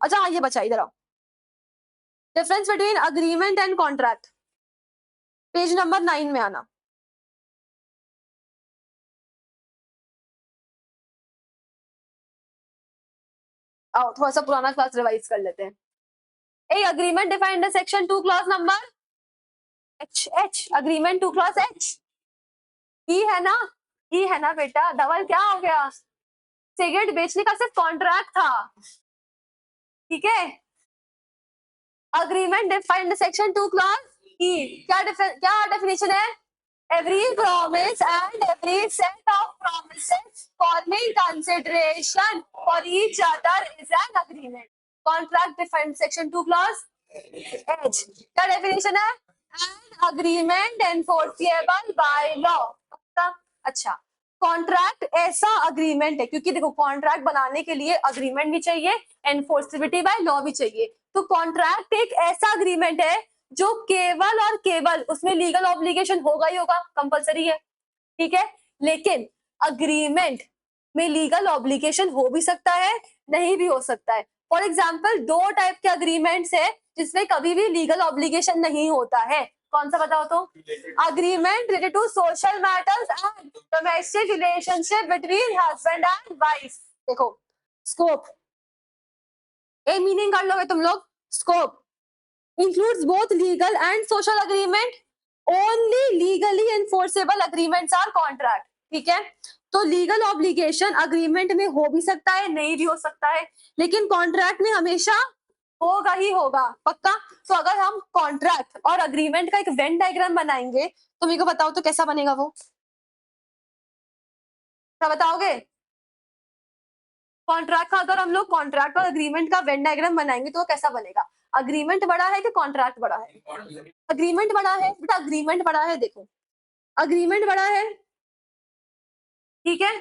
अच्छा हाँ ये बचा, इधर आओ। Difference between agreement and contract, page number 9 में आना। आओ थोड़ा सा पुराना क्लास रिवाइज कर लेते हैं। A agreement defined in section 2 class number H, agreement 2 class H, ई है ना? ई है ना बेटा, डबल क्या हो गया? सिगरेट बेचने का सिर्फ कॉन्ट्रैक्ट था। ठीक है। अग्रीमेंट डिफाइंड सेक्शन 2 क्लास ई, क्या डेफिनेशन है? every promise and every set of promises forming consideration for each other is an agreement. Contract defined section 2 clause H. क्या definition है? An agreement enforceable by law. अच्छा, contract ऐसा agreement है, क्योंकि देखो contract बनाने के लिए अग्रीमेंट भी चाहिए, एनफोर्सिबिलिटी बाय लॉ भी चाहिए। तो कॉन्ट्रैक्ट एक ऐसा अग्रीमेंट है जो केवल और केवल उसमें लीगल ऑब्लिगेशन होगा ही होगा, कंपलसरी है। ठीक है, लेकिन अग्रीमेंट में लीगल ऑब्लिगेशन हो भी सकता है, नहीं भी हो सकता है। फॉर एग्जाम्पल 2 टाइप के अग्रीमेंट्स है जिसमें कभी भी लीगल ऑब्लिगेशन नहीं होता है। कौन सा बताओ तो? Agreement related to social matters and domestic relationship between husband and wife. देखो स्कोप, ए मीनिंग कर लोगे तुम लोग। Scope includes both legal and social agreement. Only legally enforceable agreements are contract. ठीक है, तो लीगल ऑब्लिगेशन अग्रीमेंट में हो भी सकता है, नहीं भी हो सकता है, लेकिन कॉन्ट्रैक्ट में हमेशा होगा ही होगा, पक्का। तो अगर हम कॉन्ट्रैक्ट और अग्रीमेंट का एक वेन डायग्राम बनाएंगे तो मेरे को बताओ तो कैसा बनेगा वो? क्या बताओगे? कॉन्ट्रैक्ट का अगर हम लोग कॉन्ट्रैक्ट और अग्रीमेंट का वेन डायग्राम बनाएंगे तो वो कैसा बनेगा? अग्रीमेंट बड़ा है कि कॉन्ट्रैक्ट बड़ा है? अग्रीमेंट बड़ा है बेटा, अग्रीमेंट बड़ा है। देखो अग्रीमेंट बड़ा है, ठीक है।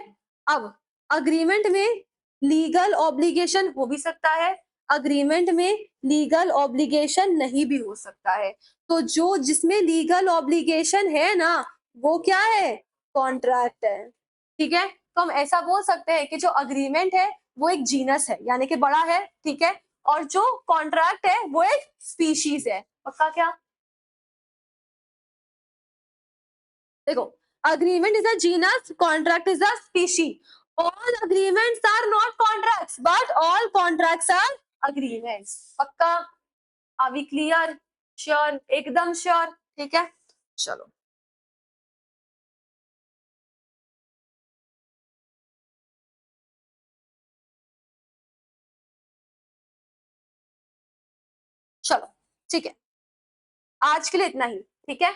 अब अग्रीमेंट में लीगल ऑब्लिगेशन हो भी सकता है, अग्रीमेंट में लीगल ऑब्लिगेशन नहीं भी हो सकता है। तो जो जिसमें लीगल ऑब्लिगेशन है ना वो क्या है? कॉन्ट्रैक्ट है। ठीक है, तो हम ऐसा बोल सकते हैं कि जो अग्रीमेंट है वो एक जीनस है, यानी कि बड़ा है, ठीक है, और जो कॉन्ट्रैक्ट है वो एक स्पीशीज है। पक्का क्या? देखो agreement is a genus, contract is a species. All agreements are not contracts, but all contracts are agreements. पक्का? Are we clear? Sure? एकदम sure? ठीक है, चलो चलो ठीक है, आज के लिए इतना ही। ठीक है,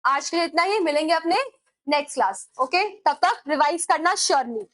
आज के लिए इतना ही, मिलेंगे अपने नेक्स्ट क्लास। ओके, तब तक रिवाइज करना श्योरली।